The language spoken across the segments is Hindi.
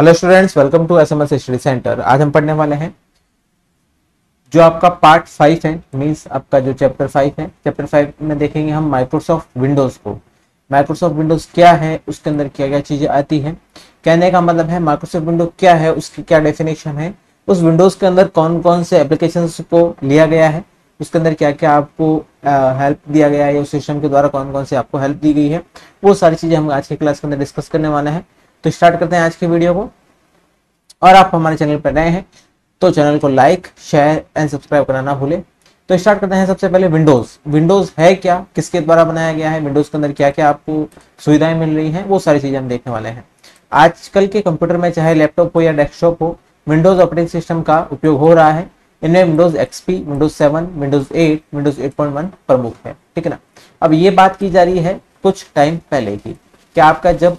Hello students, welcome to SMS study centre. आज हम पढ़ने वाले हैं जो आपका पार्ट 5 है, मींस आपका जो चैप्टर 5 है। चैप्टर 5 में देखेंगे हम माइक्रोसॉफ्ट विंडोज को। माइक्रोसॉफ्ट विंडोज क्या है, उसके अंदर क्या क्या चीजें आती है। कहने का मतलब है माइक्रोसॉफ्ट विंडोज क्या है, उसकी क्या डेफिनेशन है, उस विंडोज के अंदर कौन कौन से एप्लीकेशन को लिया गया है, उसके अंदर क्या क्या आपको हेल्प दिया गया है, या उस सिस्टम के द्वारा कौन कौन से आपको हेल्प दी गई है, वो सारी चीजें हम आज की क्लास के अंदर डिस्कस करने वाले हैं। तो स्टार्ट करते हैं आज की वीडियो को। और आप हमारे चैनल पर नए हैं तो चैनल को लाइक, शेयर एंड सब्सक्राइब करना ना भूलें। तो स्टार्ट करते हैं। सबसे पहले विंडोज। विंडोज है क्या, किसके द्वारा बनाया गया है, विंडोज के अंदर क्या क्या आपको सुविधाएं मिल रही हैं, वो सारी चीजें हम देखने वाले हैं। आजकल के कंप्यूटर में चाहे लैपटॉप हो या डेस्कटॉप हो, विंडोज ऑपरेटिंग सिस्टम का उपयोग हो रहा है। इनमें Windows XP, Windows 7, Windows 8, Windows 8.1 प्रमुख है। ठीक है ना। अब ये बात की जा रही है कुछ टाइम पहले की कि आपका जब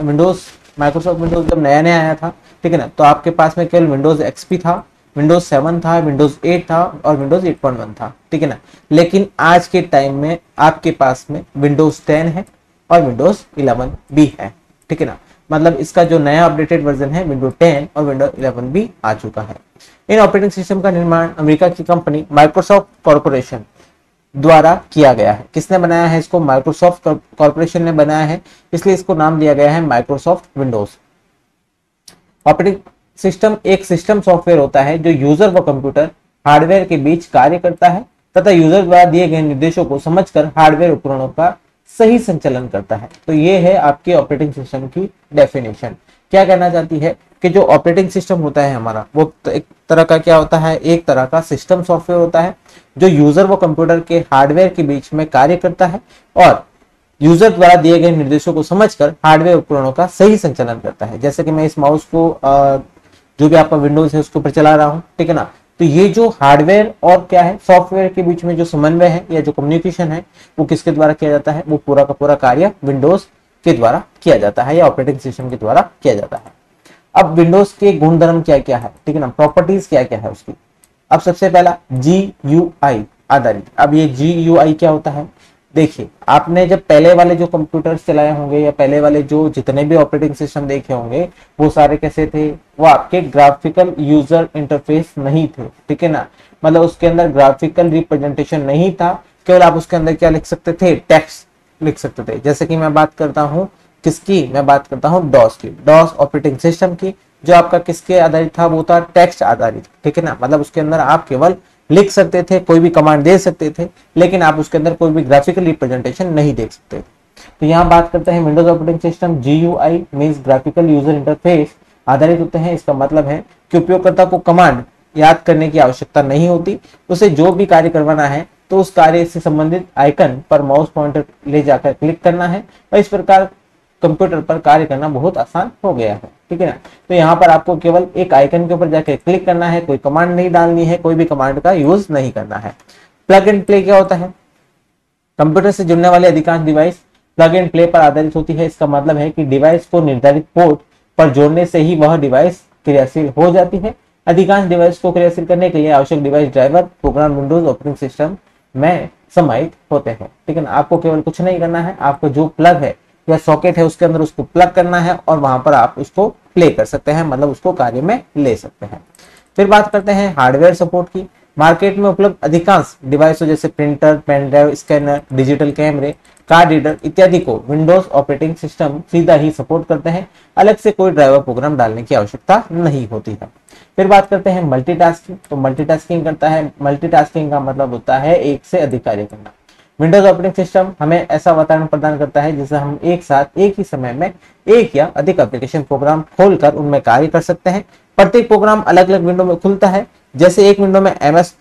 विंडोज माइक्रोसॉफ्ट विंडोज जब नया नया आया था, ठीक है ना, तो आपके पास में केवल विंडोज एक्सपी था, विंडोज 7 था, विंडोज 8 था और विंडोज 8.1 था। ठीक है ना। लेकिन आज के टाइम में आपके पास में विंडोज 10 है और विंडोज 11 भी है। ठीक है ना। मतलब इसका जो नया अपडेटेड वर्जन है विंडोज 10 और विंडोज 11 भी आ चुका है। इन ऑपरेटिंग सिस्टम का निर्माण अमेरिका की कंपनी माइक्रोसॉफ्ट कॉर्पोरेशन द्वारा किया गया है। किसने बनाया है इसको? माइक्रोसॉफ्ट कॉर्पोरेशन ने बनाया है, इसलिए इसको नाम दिया गया है माइक्रोसॉफ्ट विंडोज। ऑपरेटिंग सिस्टम एक सिस्टम सॉफ्टवेयर होता है जो यूजर व कंप्यूटर हार्डवेयर के बीच कार्य करता है तथा यूजर द्वारा दिए गए निर्देशों को समझकर हार्डवेयर उपकरणों का सही संचालन करता है। तो ये है आपके ऑपरेटिंग सिस्टम की डेफिनेशन। क्या कहना चाहती है कि जो ऑपरेटिंग सिस्टम होता है हमारा, वो एक तरह का क्या होता है, एक तरह का सिस्टम सॉफ्टवेयर होता है जो यूजर व कंप्यूटर के हार्डवेयर के बीच में कार्य करता है और यूजर द्वारा दिए गए निर्देशों को समझकर हार्डवेयर उपकरणों का सही संचालन करता है। जैसे कि मैं इस माउस को जो भी आपका विंडोज है उसके ऊपर चला रहा हूँ, ठीक है ना। तो ये जो हार्डवेयर और क्या है, सॉफ्टवेयर के बीच में जो समन्वय है या जो कम्युनिकेशन है, वो किसके द्वारा किया जाता है? वो पूरा का पूरा कार्य विंडोज के द्वारा किया जाता है या ऑपरेटिंग सिस्टम के द्वारा किया जाता है। अब विंडोज के गुणधर्म क्या क्या है, ठीक है ना, प्रॉपर्टीज क्या क्या है उसकी। अब सबसे पहला GUI आधारित। अब ये GUI क्या होता है? देखिए, आपने जब पहले वाले जो कंप्यूटर चलाए होंगे या पहले वाले जो जितने भी ऑपरेटिंग सिस्टम देखे होंगे, वो सारे कैसे थे? वो आपके ग्राफिकल यूजर इंटरफेस नहीं थे। ठीक है ना। मतलब उसके अंदर ग्राफिकल रिप्रेजेंटेशन नहीं था, केवल आप उसके अंदर क्या लिख सकते थे? टेक्स्ट लिख सकते थे। जैसे कि मैं बात करता हूँ किसकी, मैं बात करता हूँ डॉस की, डॉस ऑपरेटिंग सिस्टम की, जो आपका किसके आधारित था? वो था टेक्स्ट आधारित। ठीक है ना। मतलब उसके अंदर आप केवल लिख सकते थे, कोई भी कमांड दे सकते थे, लेकिन आप उसके अंदर कोई भी ग्राफिकल रिप्रेजेंटेशन नहीं देख सकते थे। तो यहाँ बात करते हैं Windows operating system GUI means graphical user interface आधारित होते हैं। इसका मतलब है कि उपयोगकर्ता को कमांड याद करने की आवश्यकता नहीं होती। उसे जो भी कार्य करवाना है तो उस कार्य से संबंधित आइकन पर माउस पॉइंटर ले जाकर क्लिक करना है और इस प्रकार कंप्यूटर पर कार्य करना बहुत आसान हो गया है। ठीक है ना। तो यहाँ पर आपको केवल एक आइकन के ऊपर जाकर क्लिक करना है, कोई कमांड नहीं डालनी है, कोई भी कमांड का यूज नहीं करना है। प्लग एंड प्ले क्या होता है? कंप्यूटर से जुड़ने वाले अधिकांश डिवाइस प्लग एंड प्ले पर आधारित होती है। इसका मतलब है कि डिवाइस को निर्धारित पोर्ट पर जोड़ने से ही वह डिवाइस क्रियाशील हो जाती है। अधिकांश डिवाइस को क्रियाशील करने के लिए आवश्यक device driver program Windows operating system में समाहित होते हैं। ठीक है ना। आपको केवल कुछ नहीं करना है, आपको जो प्लग है या सॉकेट है उसके अंदर उसको प्लग करना है और वहां पर आप उसको प्ले कर सकते हैं, मतलब उसको कार्य में ले सकते हैं। फिर बात करते हैं हार्डवेयर सपोर्ट की। मार्केट में उपलब्ध अधिकांश डिवाइसों जैसे printer, pen drive, scanner, digital कैमरे, कार्ड रीडर इत्यादि को विंडोज ऑपरेटिंग सिस्टम सीधा ही सपोर्ट करते हैं। अलग से कोई ड्राइवर प्रोग्राम डालने की आवश्यकता नहीं होती है। फिर बात करते हैं मल्टीटास्किंग। तो मल्टीटास्किंग करता है, मल्टीटास्किंग का मतलब होता है एक से अधिक कार्य करना। विंडोज ऑपरेटिंग सिस्टम हमें ऐसा वातावरण प्रदान करता है जिससे हम एक साथ एक ही समय में एक या अधिक एप्लीकेशन प्रोग्राम खोलकर उनमें कार्य कर सकते हैं। प्रत्येक प्रोग्राम अलग अलग विंडो में खुलता है। जैसे एक विंडो में MS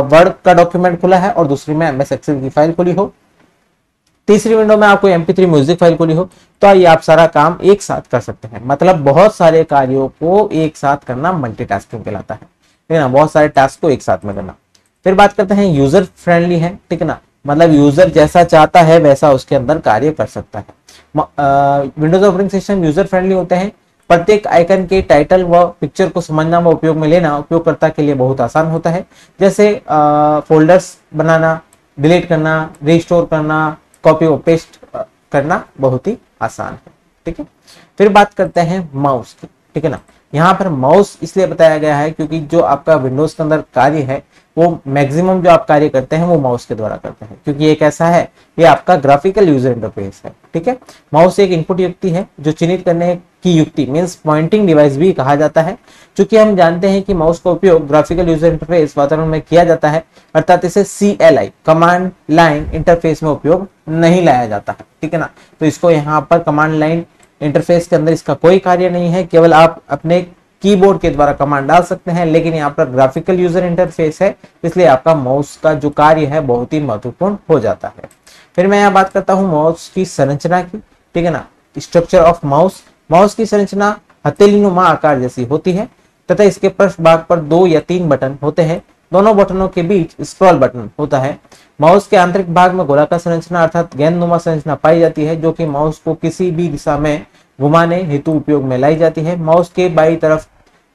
वर्ड का डॉक्यूमेंट खुला है और दूसरी में MS एक्सेल की फाइल खुली हो, तीसरी विंडो में आपको MP3 म्यूजिक फाइल खुली हो, तो ये आप सारा काम एक साथ कर सकते हैं। मतलब बहुत सारे कार्यों को एक साथ करना मल्टीटास्किंग कहलाता है। ठीक है ना। बहुत सारे टास्क को एक साथ में करना। फिर बात करते हैं यूजर फ्रेंडली है। ठीक है ना। मतलब यूजर जैसा चाहता है वैसा उसके अंदर कार्य कर सकता है। Windows operating system user friendly होते हैं। प्रत्येक आइकन के टाइटल व पिक्चर को समझना व उपयोग में लेना उपयोगकर्ता के लिए बहुत आसान होता है। जैसे फोल्डर्स बनाना, डिलीट करना, रिस्टोर करना, कॉपी और पेस्ट करना बहुत ही आसान है। ठीक है। फिर बात करते हैं माउस की। ठीक ठीक है ना। यहाँ पर माउस इसलिए बताया गया है क्योंकि जो आपका विंडोज के अंदर कार्य है वो मैक्सिमम जो आप कार्य करते हैं वो माउस के द्वारा करते हैं, क्योंकि एक ऐसा है, ये आपका ग्राफिकल यूजर इंटरफेस है, ठीक है। माउस एक इनपुट युक्ति है जो चिन्हित करने की युक्ति मीन्स पॉइंटिंग डिवाइस भी कहा जाता है। चूंकि हम जानते हैं कि माउस का उपयोग ग्राफिकल यूजर इंटरफेस वातावरण में किया जाता है, अर्थात इसे CLI कमांड लाइन इंटरफेस में उपयोग नहीं लाया जाता है, ठीक है ना। तो इसको यहाँ पर कमांड लाइन इंटरफेस के अंदर इसका कोई कार्य नहीं है, केवल आप अपने कीबोर्ड के द्वारा कमांड डाल सकते हैं, लेकिन यहाँ पर ग्राफिकल यूजर इंटरफेस है, इसलिए आपका माउस का जो कार्य है बहुत ही महत्वपूर्ण हो जाता है। फिर मैं यहाँ बात करता हूँ माउस की संरचना की, ठीक है ना। स्ट्रक्चर ऑफ माउस, माउस की संरचना हथेलीनुमा आकार जैसी होती है तथा इसके पृष्ठ भाग पर 2 या 3 बटन होते हैं। दोनों बटनों के बीच स्क्रॉल बटन होता है। माउस के आंतरिक भाग में गोलाकार संरचना अर्थात गेंदनुमा संरचना पाई जाती है, जो कि माउस को किसी भी दिशा में घुमाने हेतु उपयोग में लाई जाती है। माउस के बाईं तरफ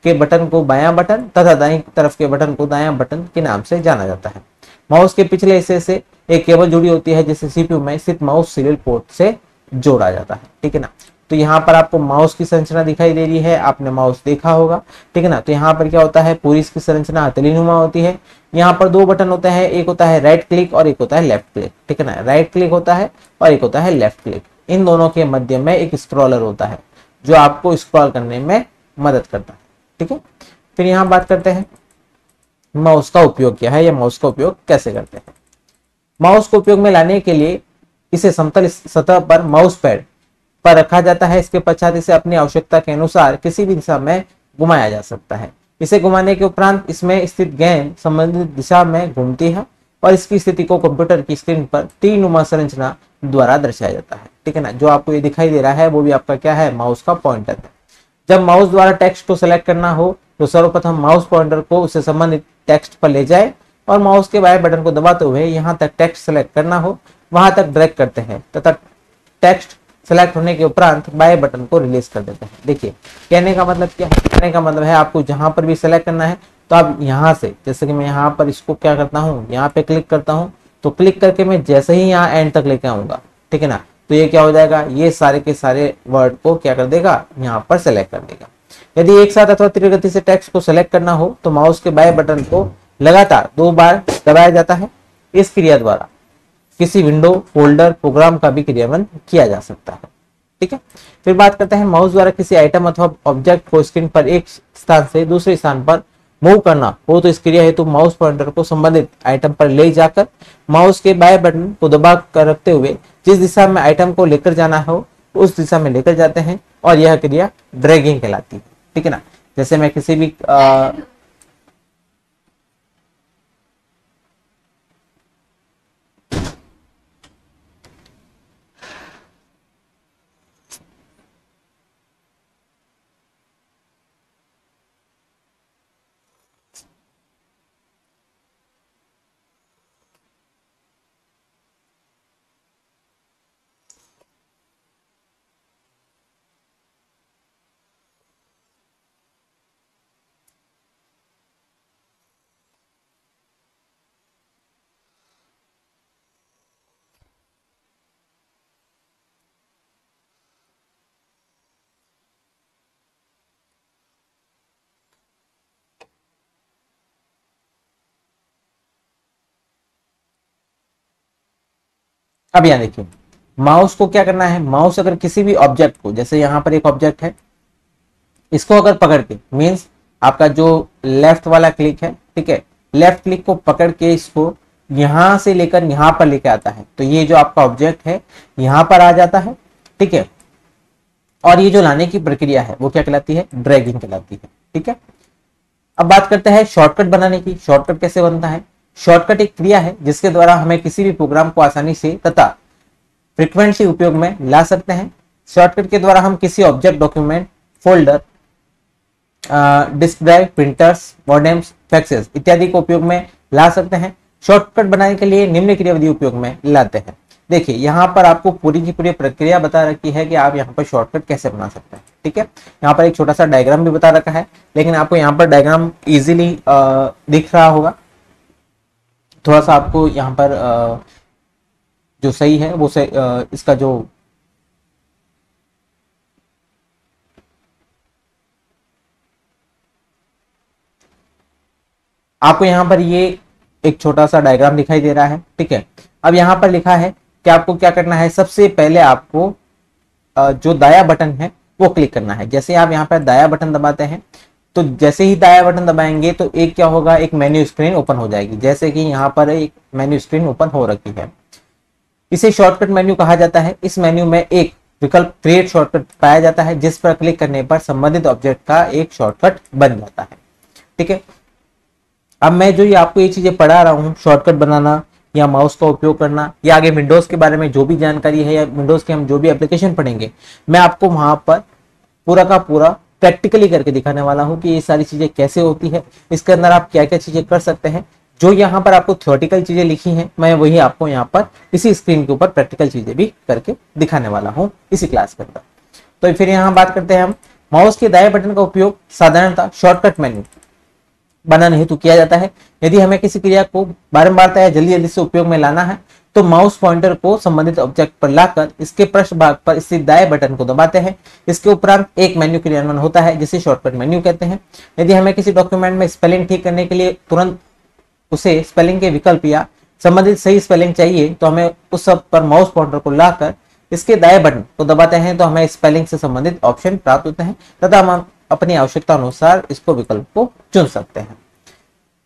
के बटन को बायां बटन तथा दाईं तरफ के बटन को दायां बटन के नाम से जाना जाता है। माउस के पिछले हिस्से से एक केबल जुड़ी होती है जिसे CPU में स्थित माउस सीरियल पोर्ट से जोड़ा जाता है, ठीक है ना। तो यहाँ पर आपको माउस की संरचना दिखाई दे रही है, आपने माउस देखा होगा, ठीक है ना। तो यहाँ पर क्या होता है, पूरी इसकी संरचना हथेलीनुमा होती है। यहाँ पर 2 बटन होते हैं, एक होता है राइट क्लिक और एक होता है लेफ्ट क्लिक, ठीक है ना। राइट क्लिक होता है और एक होता है लेफ्ट क्लिक। इन दोनों के मध्य में एक स्क्रॉलर होता है जो आपको स्क्रॉल करने में मदद करता है, ठीक है। फिर यहाँ बात करते हैं माउस का उपयोग क्या है या माउस का उपयोग कैसे करते हैं। माउस को उपयोग में लाने के लिए इसे समतल सतह पर माउस पैड पर रखा जाता है। इसके पश्चात इसे अपनी आवश्यकता के अनुसार किसी भी दिशा में घुमाया जा सकता है। इसे घुमाने के उपरांत इसमें स्थित गेंद संबंधित दिशा में घूमती है और इसकी स्थिति को कंप्यूटर की स्क्रीन पर तीरनुमा संरचना द्वारा दर्शाया जाता है, ठीक है ना। जो आपको ये दिखाई दे रहा है वो भी आपका क्या है, माउस का पॉइंटर है। जब माउस द्वारा टेक्स्ट को सेलेक्ट करना हो तो सर्वप्रथम माउस पॉइंटर को उससे संबंधित टेक्स्ट पर ले जाए और माउस के बाएं बटन को दबाते हुए यहाँ तक टेक्स्ट सेलेक्ट करना हो वहां तक ड्रैग करते हैं तथा टेक्स्ट सेलेक्ट होने के उपरांत बाएं बटन को रिलीज कर देते हैं। देखिए कहने का मतलब क्या है, कहने का मतलब है आपको जहां पर भी सेलेक्ट करना है तो आप यहां से, जैसे कि मैं यहाँ पर इसको क्या करता हूँ, यहाँ पे क्लिक करता हूँ, तो क्लिक करके मैं जैसे ही यहाँ एंड तक लेके आऊंगा, ठीक है ना, तो ये क्या हो जाएगा, ये सारे के सारे वर्ड को क्या कर देगा, यहाँ पर सेलेक्ट कर देगा। यदि एक साथ अथवा तीव्र गति से टेक्स्ट को सेलेक्ट करना हो तो माउस के बाएं बटन को लगातार 2 बार दबाया जाता है। इस क्रिया द्वारा किसी विंडो, फोल्डर, प्रोग्राम का भी क्रियान्वयन किया जा सकता है, ठीक है। फिर बात करते हैं माउस द्वारा किसी आइटम अथवा ऑब्जेक्ट को स्क्रीन पर एक स्थान से दूसरे स्थान पर मूव करना हो तो इस क्रिया हेतु माउस पॉइंटर को संबंधित आइटम पर ले जाकर माउस के बाएं बटन को दबा कर रखते हुए जिस दिशा में आइटम को लेकर जाना हो उस दिशा में लेकर जाते हैं और यह क्रिया ड्रैगिंग कहलाती है, ठीक है ना। जैसे मैं किसी भी अब यहाँ देखिए माउस को क्या करना है, माउस अगर किसी भी ऑब्जेक्ट को, जैसे यहाँ पर एक ऑब्जेक्ट है, इसको अगर पकड़ के मीन्स आपका जो लेफ्ट वाला क्लिक है, ठीक है, लेफ्ट क्लिक को पकड़ के इसको यहां से लेकर यहां पर लेके आता है तो ये जो आपका ऑब्जेक्ट है यहां पर आ जाता है, ठीक है। और ये जो लाने की प्रक्रिया है वो क्या कहलाती है, ड्रैगिंग कहलाती है, ठीक है। अब बात करते हैं शॉर्टकट बनाने की। शॉर्टकट कैसे बनता है, शॉर्टकट एक क्रिया है जिसके द्वारा हमें किसी भी प्रोग्राम को आसानी से तथा फ्रीक्वेंटली उपयोग में ला सकते हैं। शॉर्टकट के द्वारा हम किसी object, document, folder, disk drive, printers, modems, faxes इत्यादि को उपयोग में ला सकते हैं। शॉर्टकट बनाने के लिए निम्न क्रियाविधि उपयोग में लाते हैं। देखिए यहाँ पर आपको पूरी की पूरी प्रक्रिया बता रखी है कि आप यहाँ पर शॉर्टकट कैसे बना सकते हैं, ठीक है। यहाँ पर एक छोटा सा डायग्राम भी बता रखा है, लेकिन आपको यहाँ पर डायग्राम इजीली दिख रहा होगा। थोड़ा सा आपको यहाँ पर जो सही है वो सही, इसका जो आपको यहाँ पर ये एक छोटा सा डायग्राम दिखाई दे रहा है, ठीक है। अब यहाँ पर लिखा है कि आपको क्या करना है, सबसे पहले आपको जो दाया बटन है वो क्लिक करना है। जैसे आप यहाँ पर दाया बटन दबाते हैं तो जैसे ही दाया बटन दबाएंगे तो एक क्या होगा, एक मेन्यू स्क्रीन ओपन हो जाएगी। जैसे कि यहाँ पर एक मेन्यू स्क्रीन ओपन हो रखी है, इसे शॉर्टकट मेन्यू कहा जाता है। इस मेन्यू में एक विकल्प क्रिएट शॉर्टकट पाया जाता है, जिस पर क्लिक करने पर संबंधित ऑब्जेक्ट का एक शॉर्टकट बन जाता है, ठीक है। अब मैं जो ये आपको ये चीजें पढ़ा रहा हूँ, शॉर्टकट बनाना या माउस का उपयोग करना, या आगे विंडोज के बारे में जो भी जानकारी है या विंडोज के हम जो भी एप्लीकेशन पढ़ेंगे, मैं आपको वहां पर पूरा का पूरा प्रैक्टिकली करके दिखाने वाला हूं कि ये सारी चीजें कैसे होती है, इसके अंदर आप क्या क्या चीजें कर सकते हैं। जो यहाँ पर आपको थ्योरेटिकल चीजें लिखी हैं, मैं वही आपको यहाँ पर इसी स्क्रीन के ऊपर प्रैक्टिकल चीजें भी करके दिखाने वाला हूँ इसी क्लास के अंदर। तो फिर यहाँ बात करते हैं हम, माउस के दाएं बटन का उपयोग साधारणतः शॉर्टकट मेन्यू बनाने हेतु किया जाता है। यदि हमें किसी क्रिया को बारंबार या जल्दी जल्दी से उपयोग में लाना है तो माउस पॉइंटर को संबंधित ऑब्जेक्ट पर लाकर इसके पृष्ठ भाग पर स्थित दाएं बटन को दबाते हैं। इसके उपरांत एक मेन्यू क्रियान्वयन होता है जिसे शॉर्टकट मेन्यू कहते हैं। यदि हमें किसी डॉक्यूमेंट में स्पेलिंग ठीक करने के लिए तुरंत उसे स्पेलिंग के विकल्प या संबंधित सही स्पेलिंग चाहिए तो हमें उस सब पर माउस पॉइंटर को लाकर इसके दाएं बटन को दबाते हैं तो हमें स्पेलिंग से संबंधित ऑप्शन प्राप्त होते हैं तथा हम अपनी आवश्यकता अनुसार इसको विकल्प को चुन सकते हैं,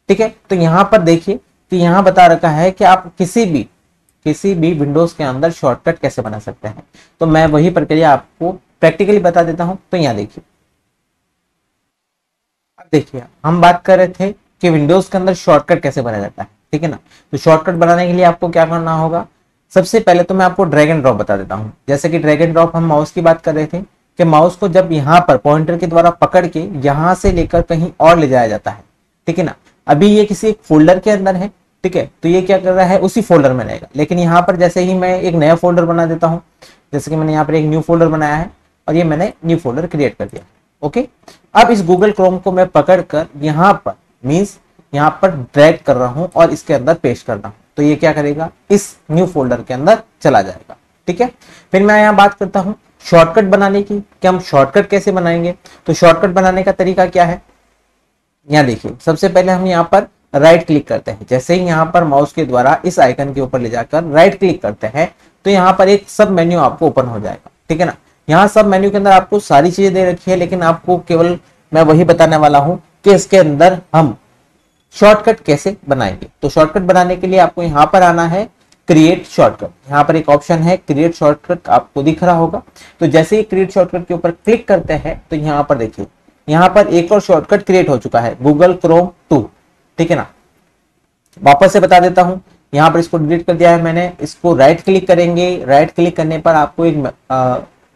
ठीक है। तो यहाँ पर देखिए कि यहाँ बता रखा है कि आप किसी भी विंडोज के अंदर शॉर्टकट कैसे बना सकते हैं। तो मैं वही प्रक्रिया आपको प्रैक्टिकली बता देता हूं। तो यहाँ देखिए, अब देखिए हम बात कर रहे थे कि विंडोज के अंदर शॉर्टकट कैसे बनाया जाता है, ठीक है ना। तो शॉर्टकट बनाने के लिए आपको क्या करना होगा, सबसे पहले तो मैं आपको ड्रैग एंड ड्रॉप बता देता हूं। जैसे कि ड्रैग एंड ड्रॉप हम माउस की बात कर रहे थे कि माउस को जब यहाँ पर पॉइंटर के द्वारा पकड़ के यहाँ से लेकर कहीं और ले जाया जाता है, ठीक है ना। अभी ये किसी एक फोल्डर के अंदर है, ठीक है, तो ये क्या कर रहा है, उसी फोल्डर में रहेगा। लेकिन यहाँ पर जैसे ही मैं एक नया फोल्डर बना देता हूँ, जैसे कि मैंने यहाँ पर एक न्यू फोल्डर बनाया है और ये मैंने न्यू फोल्डर क्रिएट कर दिया, ओके। अब इस गूगल क्रोम को मैं पकड़ कर यहाँ पर मीन्स यहाँ पर ड्रैग कर रहा हूँ और इसके अंदर पेस्ट कर रहा हूँ, तो ये क्या करेगा, इस न्यू फोल्डर के अंदर चला जाएगा, ठीक है। फिर मैं यहाँ बात करता हूँ शॉर्टकट बनाने की, कि हम शॉर्टकट कैसे बनाएंगे। तो शॉर्टकट बनाने का तरीका क्या है, यहाँ देखिए, सबसे पहले हम यहाँ पर राइट क्लिक करते हैं। जैसे ही यहाँ पर माउस के द्वारा इस आइकन के ऊपर ले जाकर राइट क्लिक करते हैं तो यहाँ पर एक सब मेन्यू आपको ओपन हो जाएगा, ठीक है ना। यहाँ सब मेन्यू के अंदर आपको सारी चीजें दे रखी है, लेकिन आपको केवल मैं वही बताने वाला हूँ कि इसके अंदर हम शॉर्टकट कैसे बनाएंगे। तो शॉर्टकट बनाने के लिए आपको यहाँ पर आना है क्रिएट शॉर्टकट। यहाँ पर एक ऑप्शन है क्रिएट शॉर्टकट, आपको दिख रहा होगा। तो जैसे ही क्रिएट शॉर्टकट के ऊपर क्लिक करते हैं तो यहाँ पर देखिए, यहाँ पर एक और शॉर्टकट क्रिएट हो चुका है, गूगल क्रोम 2, ठीक है ना। वापस से बता देता हूं, यहाँ पर इसको डिलीट कर दिया है मैंने। इसको राइट क्लिक करेंगे, राइट क्लिक करने पर आपको एक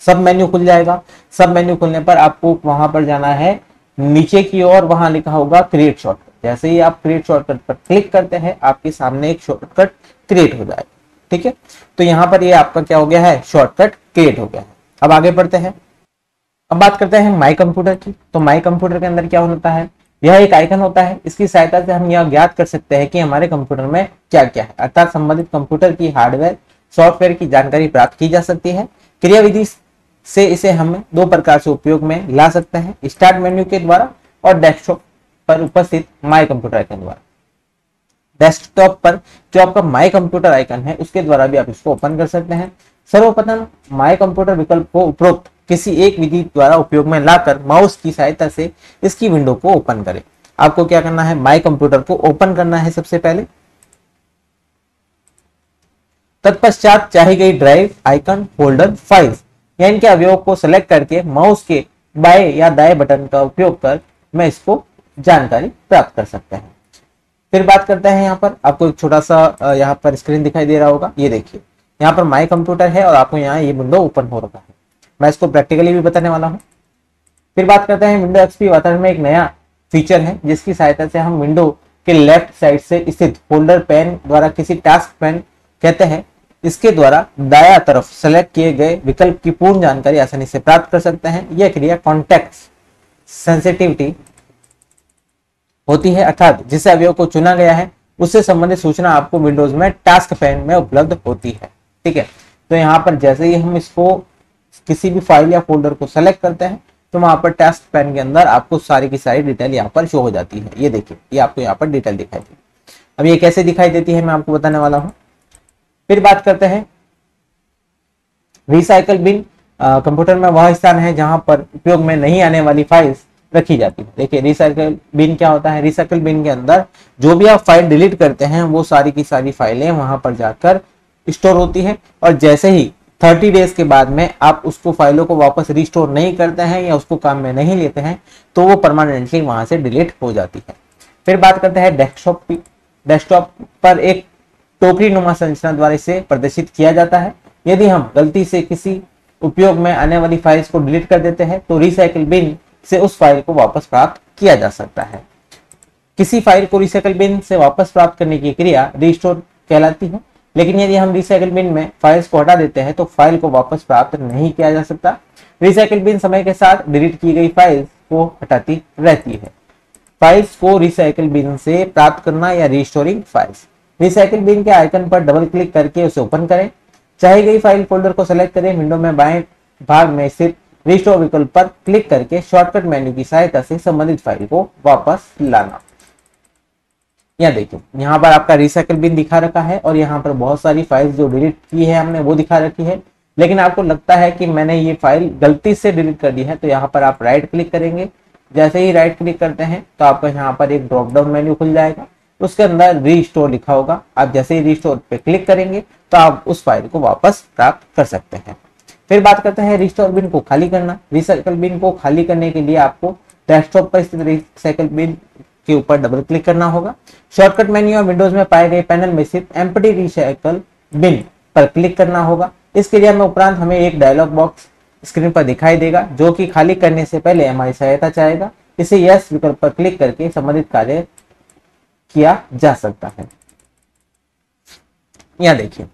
सब मेन्यू खुल जाएगा। सब मेन्यू खुलने पर आपको वहां पर जाना है नीचे की ओर, वहां लिखा होगा क्रिएट शॉर्टकट। जैसे ही आप क्रिएट शॉर्टकट पर क्लिक करते हैं आपके सामने एक शॉर्टकट क्रिएट हो जाएगा, ठीक है। तो यहाँ पर ये आपका क्या हो गया है, शॉर्टकट क्रिएट हो गया है। अब आगे बढ़ते हैं, अब बात करते हैं माई कंप्यूटर की। तो माई कंप्यूटर के अंदर क्या होता है, यह एक आइकन होता है। इसकी सहायता से हम यह ज्ञात कर सकते हैं कि हमारे कंप्यूटर में क्या क्या है, अर्थात संबंधित कंप्यूटर की हार्डवेयर सॉफ्टवेयर की जानकारी प्राप्त की जा सकती है। क्रियाविधि से इसे हम दो प्रकार से उपयोग में ला सकते हैं, स्टार्ट मेन्यू के द्वारा और डेस्कटॉप पर उपस्थित माई कंप्यूटर आइकन द्वारा। डेस्कटॉप पर जो आपका माई कंप्यूटर आइकन है उसके द्वारा भी आप इसको ओपन कर सकते हैं। सर्वप्रथम माई कंप्यूटर विकल्प को उपरोक्त किसी एक विधि द्वारा उपयोग में लाकर माउस की सहायता से इसकी विंडो को ओपन करें। आपको क्या करना है, माई कंप्यूटर को ओपन करना है सबसे पहले। तत्पश्चात चाही गई ड्राइव, आइकन, फोल्डर, फाइल्स या इनके अवयव को सेलेक्ट करके माउस के बाएं या दाएं बटन का उपयोग कर मैं इसको जानकारी प्राप्त कर सकते हैं। फिर बात करते हैं, यहाँ पर आपको एक छोटा सा यहाँ पर स्क्रीन दिखाई दे रहा होगा, ये देखिए यहाँ पर माई कंप्यूटर है और आपको यहाँ ये विंडो ओपन हो रखा है। मैं इसको प्रैक्टिकली भी बताने वाला हूँ। फिर बात करते हैं विंडो एक्सपी वातावरण में एक नया फीचर है जिसकी सहायता से हम विंडो के लेफ्ट साइड से स्थित फोल्डर पैन द्वारा किसी टास्क पैन कहते हैं, इसके द्वारा दाया तरफ सेलेक्ट किए गए विकल्प की पूर्ण जानकारी आसानी से प्राप्त कर सकते हैं। यह क्रिया कॉन्टेक्स्ट सेंसिटिविटी होती है, अर्थात जिस अवयव को चुना गया है उससे संबंधित सूचना आपको विंडोज में टास्क पैन में उपलब्ध होती है, ठीक है। तो यहाँ पर जैसे ही हम इसको किसी भी फाइल या फोल्डर को सेलेक्ट करते हैं तो वहां पर टास्क पैन के अंदर आपको सारी की सारी डिटेल यहाँ पर शो हो जाती है। ये देखिए, ये आपको यहाँ पर डिटेल दिखाई देती है। अब ये कैसे दिखाई देती है मैं आपको बताने वाला हूँ। फिर बात करते हैं रिसाइकल बिन। कंप्यूटर में वह स्थान है जहां पर उपयोग में नहीं आने वाली फाइल्स रखी जाती है। देखिए रिसाइकल बिन क्या होता है, रिसाइकल बिन के अंदर जो भी आप फाइल डिलीट करते हैं वो सारी की सारी फाइलें वहां पर जाकर स्टोर होती है, और जैसे ही 30 डेज के बाद में आप उसको फाइलों को वापस रिस्टोर नहीं करते हैं या उसको काम में नहीं लेते हैं तो वो परमानेंटली वहां से डिलीट हो जाती है। फिर बात करते हैं डेस्कटॉप की। डेस्कटॉप पर एक टोकरी नुमा संरचना द्वारा इसे प्रदर्शित किया जाता है। यदि हम गलती से किसी उपयोग में आने वाली फाइल्स को डिलीट कर देते हैं तो रिसाइकल बिन से उस फाइल को वापस प्राप्त किया जा सकता है। किसी फाइल को रिसाइकल बिन से वापस प्राप्त करने की क्रिया रिस्टोर कहलाती है, लेकिन यदि हम रिसाइकल बिन में फाइल्स को हटा देते हैं तो फाइल को वापस प्राप्त नहीं किया जा सकता। रिसाइकल बिन समय के साथ डिलीट की गई फाइल्स को हटाती रहती है। फाइल्स को रिसाइकल बिन से प्राप्त करना या रिस्टोरिंग फाइल्स। रिसाइकल बिन के आइकन पर डबल क्लिक करके उसे ओपन करें। चाहे गई फाइल फोल्डर को सेलेक्ट करें। विंडो में बाएं भाग में स्थित रिस्टोर विकल्प पर क्लिक करके शॉर्टकट मेन्यू की सहायता से संबंधित फाइल को वापस लाना। यहाँ देखिए, यहाँ पर आपका रिसाइकल बिन दिखा रखा है और यहाँ पर बहुत सारी फाइल्स जो डिलीट की है हमने वो दिखा रखी है। लेकिन आपको लगता है कि मैंने ये फाइल गलती से डिलीट कर दी है तो यहाँ पर आप राइट क्लिक करेंगे। जैसे ही राइट क्लिक करते हैं तो आपको यहाँ पर एक ड्रॉप डाउन मेन्यू खुल जाएगा, उसके अंदर रीस्टोर लिखा होगा। आप जैसे ही रीस्टोर पे क्लिक करेंगे तो आप उस फाइल को वापस प्राप्त कर सकते हैं। फिर बात करते हैं रिस्टोर बिन को खाली करना। रिसाइकल बिन को खाली करने के लिए आपको डेस्कटॉप पर स्थित रिसाइकल बिन के ऊपर डबल क्लिक करना होगा। शॉर्टकट मेन्यू और विंडोज में पाए गए पैनल में स्थित एम्प्टी रिसाइकल बिन पर क्लिक करना होगा। इस क्रिया में उपरांत हमें एक डायलॉग बॉक्स स्क्रीन पर दिखाई देगा जो कि खाली करने से पहले हमारी सहायता चाहेगा। इसे यस विकल्प पर क्लिक करके संबंधित कार्य किया जा सकता है। यहाँ देखिए,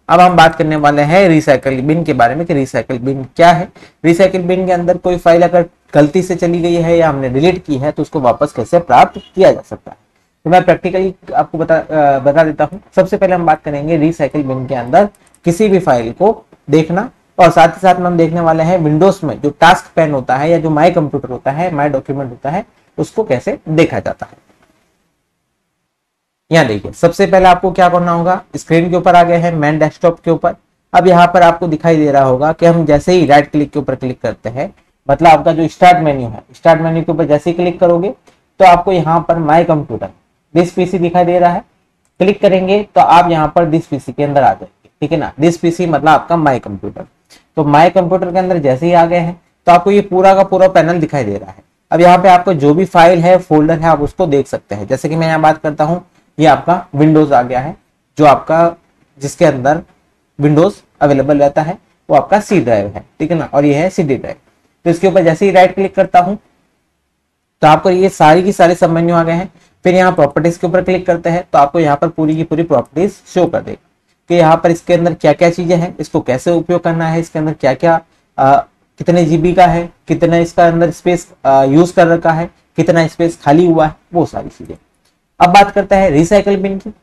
अब हम बात करने वाले हैं रिसाइकल बिन के बारे में कि रिसाइकल बिन क्या है। रिसाइकल बिन के अंदर कोई फाइल अगर गलती से चली गई है या हमने डिलीट की है तो उसको वापस कैसे प्राप्त किया जा सकता है, तो मैं प्रैक्टिकली आपको बता देता हूँ। सबसे पहले हम बात करेंगे रिसाइकल बिन के अंदर किसी भी फाइल को देखना, और साथ ही साथ में हम देखने वाले हैं विंडोज में जो टास्क पैन होता है या जो माई कंप्यूटर होता है, माई डॉक्यूमेंट होता है, उसको कैसे देखा जाता है। यहाँ देखिए, सबसे पहले आपको क्या करना होगा, स्क्रीन के ऊपर आ गए हैं मेन डेस्कटॉप के ऊपर। अब यहाँ पर आपको दिखाई दे रहा होगा कि हम जैसे ही राइट क्लिक के ऊपर क्लिक करते हैं, मतलब आपका जो स्टार्ट मेन्यू है, स्टार्ट मेन्यू के ऊपर जैसे ही क्लिक करोगे तो आपको यहाँ पर माई कंप्यूटर दिस पीसी दिखाई दे रहा है। क्लिक करेंगे तो आप यहाँ पर दिस पीसी के अंदर आ जाएंगे, ठीक है ना। दिस पीसी मतलब आपका माई कंप्यूटर। तो माई कंप्यूटर के अंदर जैसे ही आ गए हैं तो आपको ये पूरा का पूरा पैनल दिखाई दे रहा है। अब यहाँ पे आपको जो भी फाइल है, फोल्डर है, आप उसको देख सकते हैं। जैसे कि मैं यहाँ बात करता हूँ, ये आपका विंडोज आ गया है, जो आपका जिसके अंदर विंडोज अवेलेबल रहता है वो आपका सी ड्राइव है, ठीक है ना, और ये है सी डी ड्राइव। तो इसके ऊपर जैसे ही राइट क्लिक करता हूं तो आपको ये सारी की सारे सब मेन्यू आ गए हैं। फिर यहाँ प्रॉपर्टीज के ऊपर क्लिक करते हैं तो आपको यहाँ पर पूरी की पूरी प्रॉपर्टीज शो कर देगा कि यहाँ पर इसके अंदर क्या क्या चीजें हैं, इसको कैसे उपयोग करना है, इसके अंदर क्या क्या कितने जीबी का है, कितना इसका अंदर स्पेस यूज कर रखा है, कितना स्पेस खाली हुआ है, वो सारी चीजें। अब बात करते हैं रिसाइकल बिन की।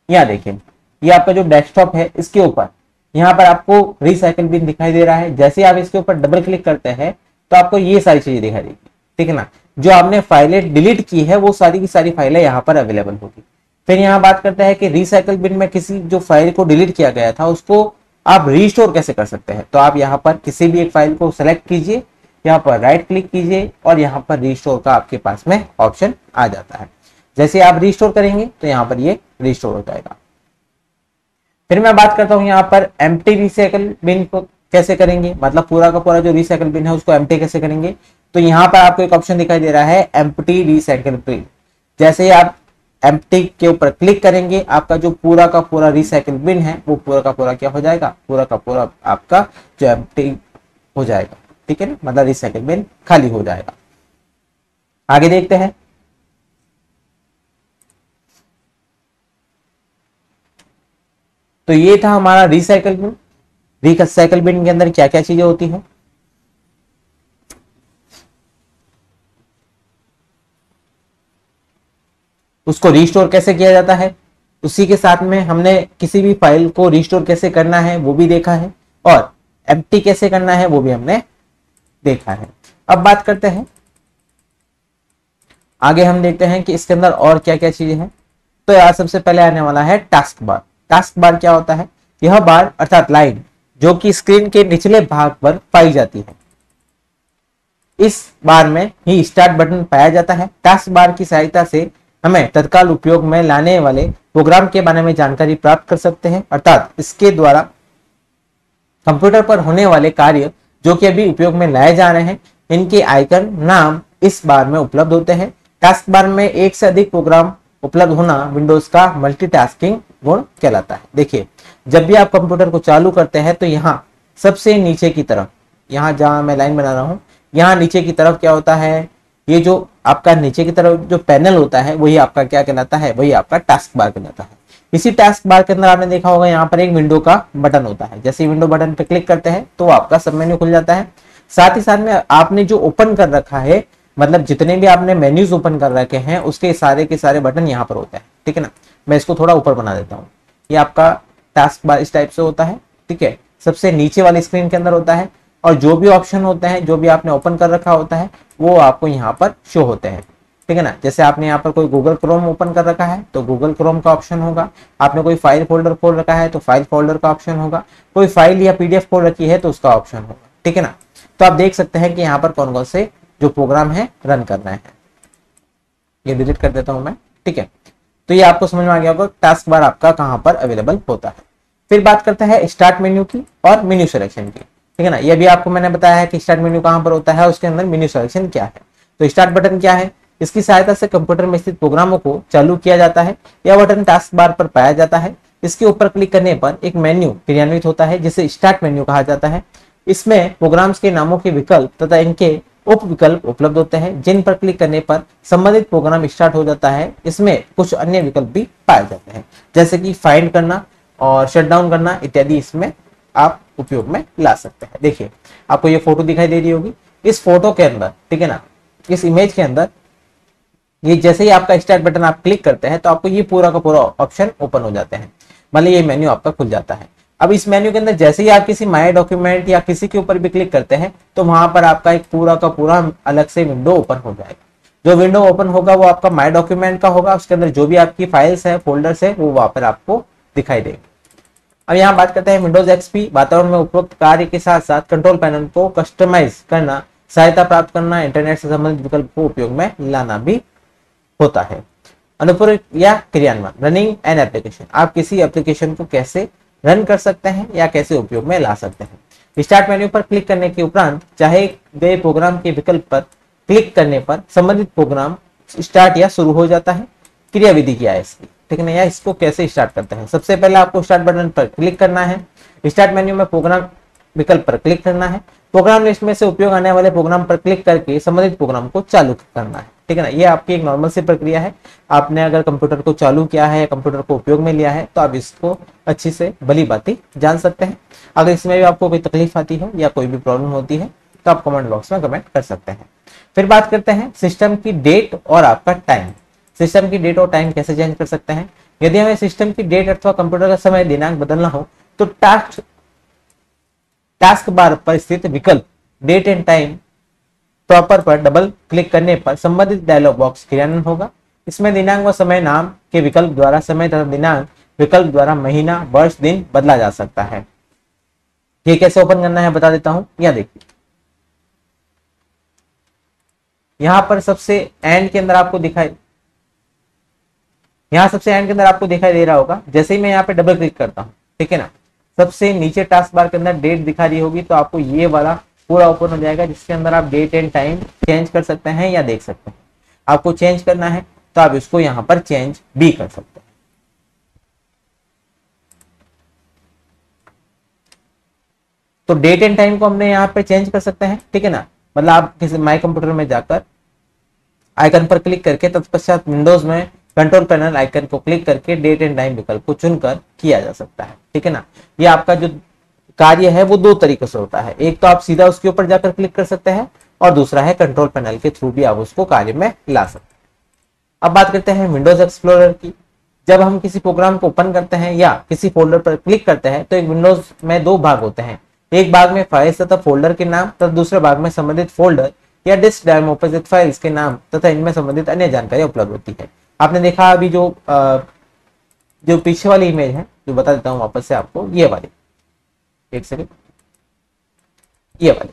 यहाँ देखिए, ये आपका जो डेस्कटॉप है इसके ऊपर यहाँ पर आपको रिसाइकल बिन दिखाई दे रहा है। जैसे आप इसके ऊपर डबल क्लिक करते हैं तो आपको ये सारी चीजें दिखाई देगी, ठीक है ना। जो आपने फाइलें डिलीट की है वो सारी की सारी फाइलें यहाँ पर अवेलेबल होगी। फिर यहाँ बात करते हैं कि रिसाइकल बिन में किसी जो फाइल को डिलीट किया गया था उसको आप रिस्टोर कैसे कर सकते हैं। तो आप यहाँ पर किसी भी एक फाइल को सेलेक्ट कीजिए, यहाँ पर राइट क्लिक कीजिए और यहाँ पर रिस्टोर का आपके पास में ऑप्शन आ जाता है। जैसे आप रिस्टोर करेंगे तो यहाँ पर ये रिस्टोर हो जाएगा। फिर मैं बात करता हूँ यहाँ पर एम्प्टी रिसाइकल बिन को कैसे करेंगे, मतलब पूरा का पूरा जो रिसाइकल बिन है उसको एम्प्टी कैसे करेंगे। तो यहाँ पर आपको एक ऑप्शन दिखाई दे रहा है एम्प्टी रिसाइकल बिन। जैसे ही आप एम्प्टी के ऊपर क्लिक करेंगे आपका जो पूरा का पूरा रिसाइकल बिन है वो पूरा का पूरा क्या हो जाएगा, पूरा का पूरा आपका जो एम्प्टी हो जाएगा, ठीक है ना, मतलब रिसाइकल बिन खाली हो जाएगा। आगे देखते हैं। तो ये था हमारा रिसाइकल बिन। रिसाइकल बिन के अंदर क्या क्या चीजें होती हैं। उसको रिस्टोर कैसे किया जाता है, उसी के साथ में हमने किसी भी फाइल को रिस्टोर कैसे करना है वो भी देखा है। और एम्प्टी कैसे करना है वो भी हमने देखा है। अब बात करते हैं आगे, हम देखते हैं कि इसके अंदर और क्या क्या चीजें हैं। तो यार सबसे पहले आने वाला है टास्क बार। टास्क बार क्या होता है? यह बार अर्थात लाइन जो कि स्क्रीन के निचले भाग पर पाई जाती है, इस बार में ही स्टार्ट बटन पाया जाता है। टास्क बार की सहायता से हमें तत्काल उपयोग में लाने वाले प्रोग्राम के बारे में जानकारी प्राप्त कर सकते हैं, अर्थात इसके द्वारा कंप्यूटर पर होने वाले कार्य जो कि अभी उपयोग में लाए जा रहे हैं, इनके आइकन नाम इस बार में उपलब्ध होते हैं। टास्क बार में एक से अधिक प्रोग्राम उपलब्ध होना विंडोज का मल्टीटास्किंग गुण कहलाता है। देखिए, जब भी आप कंप्यूटर को चालू करते हैं तो यहाँ सबसे नीचे की तरफ, यहाँ जहां मैं लाइन बना रहा हूँ, यहाँ नीचे की तरफ क्या होता है, ये जो आपका नीचे की तरफ जो पैनल होता है वही आपका क्या कहलाता है, वही आपका टास्क बार कहलाता है। इसी टास्क बार के अंदर आपने देखा होगा यहाँ पर एक विंडो का बटन होता है। जैसे विंडो बटन पर क्लिक करते हैं तो आपका सब मेन्यू खुल जाता है। साथ ही साथ में आपने जो ओपन कर रखा है, मतलब जितने भी आपने मेन्यूज ओपन कर रखे हैं उसके सारे के सारे बटन यहाँ पर होते हैं, ठीक है ना। मैं इसको थोड़ा ऊपर बना देता हूँ। ये आपका टास्क बार इस टाइप से होता है, ठीक है, सबसे नीचे वाली स्क्रीन के अंदर होता है, और जो भी ऑप्शन होते हैं, जो भी आपने ओपन कर रखा होता है वो आपको यहाँ पर शो होते हैं, ठीक है ना। जैसे आपने यहाँ पर कोई गूगल क्रोम ओपन कर रखा है तो गूगल क्रोम का ऑप्शन होगा, आपने कोई फाइल फोल्डर खोल रखा है तो फाइल फोल्डर का ऑप्शन होगा, कोई फाइल या पीडीएफ खोल रखी है तो उसका ऑप्शन होगा, ठीक है ना। तो आप देख सकते हैं कि यहाँ पर कौन कौन से जो प्रोग्राम है रन करना है। ये डिलीट कर देता हूं मैं, ठीक है। तो ये आपको समझ में आ गया होगा टास्क बार आपका कहां पर अवेलेबल होता है। फिर बात करते हैं स्टार्ट मेन्यू की और मेन्यू सिलेक्शन की, ठीक है ना। ये भी आपको मैंने बताया है कि स्टार्ट मेन्यू कहां पर होता है, उसके अंदर मेन्यू सिलेक्शन क्या है। तो स्टार्ट बटन क्या है? इसकी सहायता से कंप्यूटर में स्थित प्रोग्रामों को चालू किया जाता है। यह बटन टास्क बार पर पाया जाता है। इसके ऊपर क्लिक करने पर एक मेन्यू क्रियान्वित होता है जिसे स्टार्ट मेन्यू कहा जाता है। इसमें प्रोग्राम्स के नामों के विकल्प तथा इनके उप विकल्प उपलब्ध होते हैं, जिन पर क्लिक करने पर संबंधित प्रोग्राम स्टार्ट हो जाता है। इसमें कुछ अन्य विकल्प भी पाए जाते हैं, जैसे कि फाइंड करना और शट डाउन करना इत्यादि इसमें आप उपयोग में ला सकते हैं। देखिए, आपको ये फोटो दिखाई दे रही होगी, इस फोटो के अंदर, ठीक है ना, इस इमेज के अंदर ये जैसे ही आपका स्टार्ट बटन आप क्लिक करते हैं तो आपको ये पूरा का पूरा ऑप्शन ओपन हो जाते हैं, मतलब ये मेन्यू आपका खुल जाता है। अब इस मेन्यू के अंदर जैसे ही आप किसी माय डॉक्यूमेंट या किसी के ऊपर भी क्लिक करते हैं तो वहां पर आपका एक पूरा का पूरा अलग से विंडो ओपन हो जाएगा। जो विंडो ओपन होगा वो आपका माय डॉक्यूमेंट का होगा, उसके अंदर जो भी आपकी फाइल्स है, फोल्डर्स है, वो वहां पर आपको दिखाई देगी। अब यहाँ बात करते हैं विंडोज एक्सपी वातावरण में उपरोक्त कार्य के साथ साथ कंट्रोल पैनल को कस्टमाइज करना, सहायता प्राप्त करना, इंटरनेट से संबंधित विकल्प को उपयोग में लाना भी होता है। अनुपूरक या क्रियान्वयन, रनिंग एन एप्लीकेशन, आप किसी एप्लीकेशन को कैसे रन कर सकते हैं या कैसे उपयोग में ला सकते हैं। स्टार्ट मेन्यू पर क्लिक करने के उपरांत चाहे गए प्रोग्राम के विकल्प पर क्लिक करने पर संबंधित प्रोग्राम स्टार्ट या शुरू हो जाता है। क्रियाविधि क्या है इसकी, ठीक है ना, या इसको कैसे स्टार्ट करते हैं। सबसे पहले आपको स्टार्ट बटन पर क्लिक करना है, स्टार्ट मेन्यू में प्रोग्राम विकल्प पर क्लिक करना है, प्रोग्राम लिस्ट में से उपयोग आने वाले प्रोग्राम पर क्लिक करके संबंधित प्रोग्राम को चालू करना है, ठीक है ना। ये आपकी एक नॉर्मल सी प्रक्रिया है। आपने अगर कंप्यूटर को चालू किया है या कंप्यूटर को उपयोग में लिया है तो आप इसको अच्छी से भली बातें जान सकते हैं। अगर इसमें भी आपको कोई तकलीफ आती है या कोई भी प्रॉब्लम होती है तो आप कमेंट बॉक्स में कमेंट कर सकते हैं। फिर बात करते हैं सिस्टम की डेट और आपका टाइम। सिस्टम की डेट और टाइम कैसे चेंज कर सकते हैं। यदि हमें सिस्टम की डेट अथवा कंप्यूटर का समय दिनांक बदलना हो तो टास्क बार पर स्थित विकल्प डेट एंड टाइम प्रॉपर पर डबल क्लिक करने पर संबंधित डायलॉग बॉक्स क्रियान्वित होगा। इसमें दिनांक व समय नाम के विकल्प द्वारा समय तथा दिनांक विकल्प द्वारा महीना, वर्ष, दिन बदला जा सकता है। ये कैसे ओपन करना है बता देता हूं। यह देखिए, यहां पर सबसे एंड के अंदर आपको दिखाई दे रहा होगा। जैसे ही मैं यहाँ पे डबल क्लिक करता हूँ, ठीक है ना, सबसे नीचे टास्क बार के अंदर डेट दिखा रही होगी तो आपको ये वाला पूरा ओपन हो जाएगा, जिसके अंदर आप डेट एंड टाइम चेंज कर सकते हैं या देख सकते हैं। आपको चेंज करना है तो आप इसको यहां पर चेंज भी कर सकते हैं। तो डेट एंड टाइम को हमने यहाँ पे चेंज कर सकते हैं, ठीक है ना। मतलब आप किसी माई कंप्यूटर में जाकर आइकन पर क्लिक करके तत्पश्चात विंडोज में कंट्रोल पैनल आइकन को क्लिक करके डेट एंड टाइम विकल्प को चुनकर किया जा सकता है, ठीक है ना। ये आपका जो कार्य है वो दो तरीके से होता है। एक तो आप सीधा उसके ऊपर जाकर क्लिक कर सकते हैं और दूसरा है कंट्रोल पैनल के थ्रू भी आप उसको कार्य में ला सकते हैं। अब बात करते हैं विंडोज एक्सप्लोरर की। जब हम किसी प्रोग्राम को ओपन करते हैं या किसी फोल्डर पर क्लिक करते हैं तो एक विंडोज में दो भाग होते हैं। एक भाग में फाइल्स तथा फोल्डर के नाम तथा दूसरे भाग में संबंधित फोल्डर या डिस्क ड्राइव में उपस्थित फाइल्स के नाम तथा इनमें संबंधित अन्य जानकारी उपलब्ध होती है। आपने देखा अभी जो पीछे वाली इमेज है, जो बता देता हूँ वापस से आपको, ये वाली, एक सेकंड, ये वाली,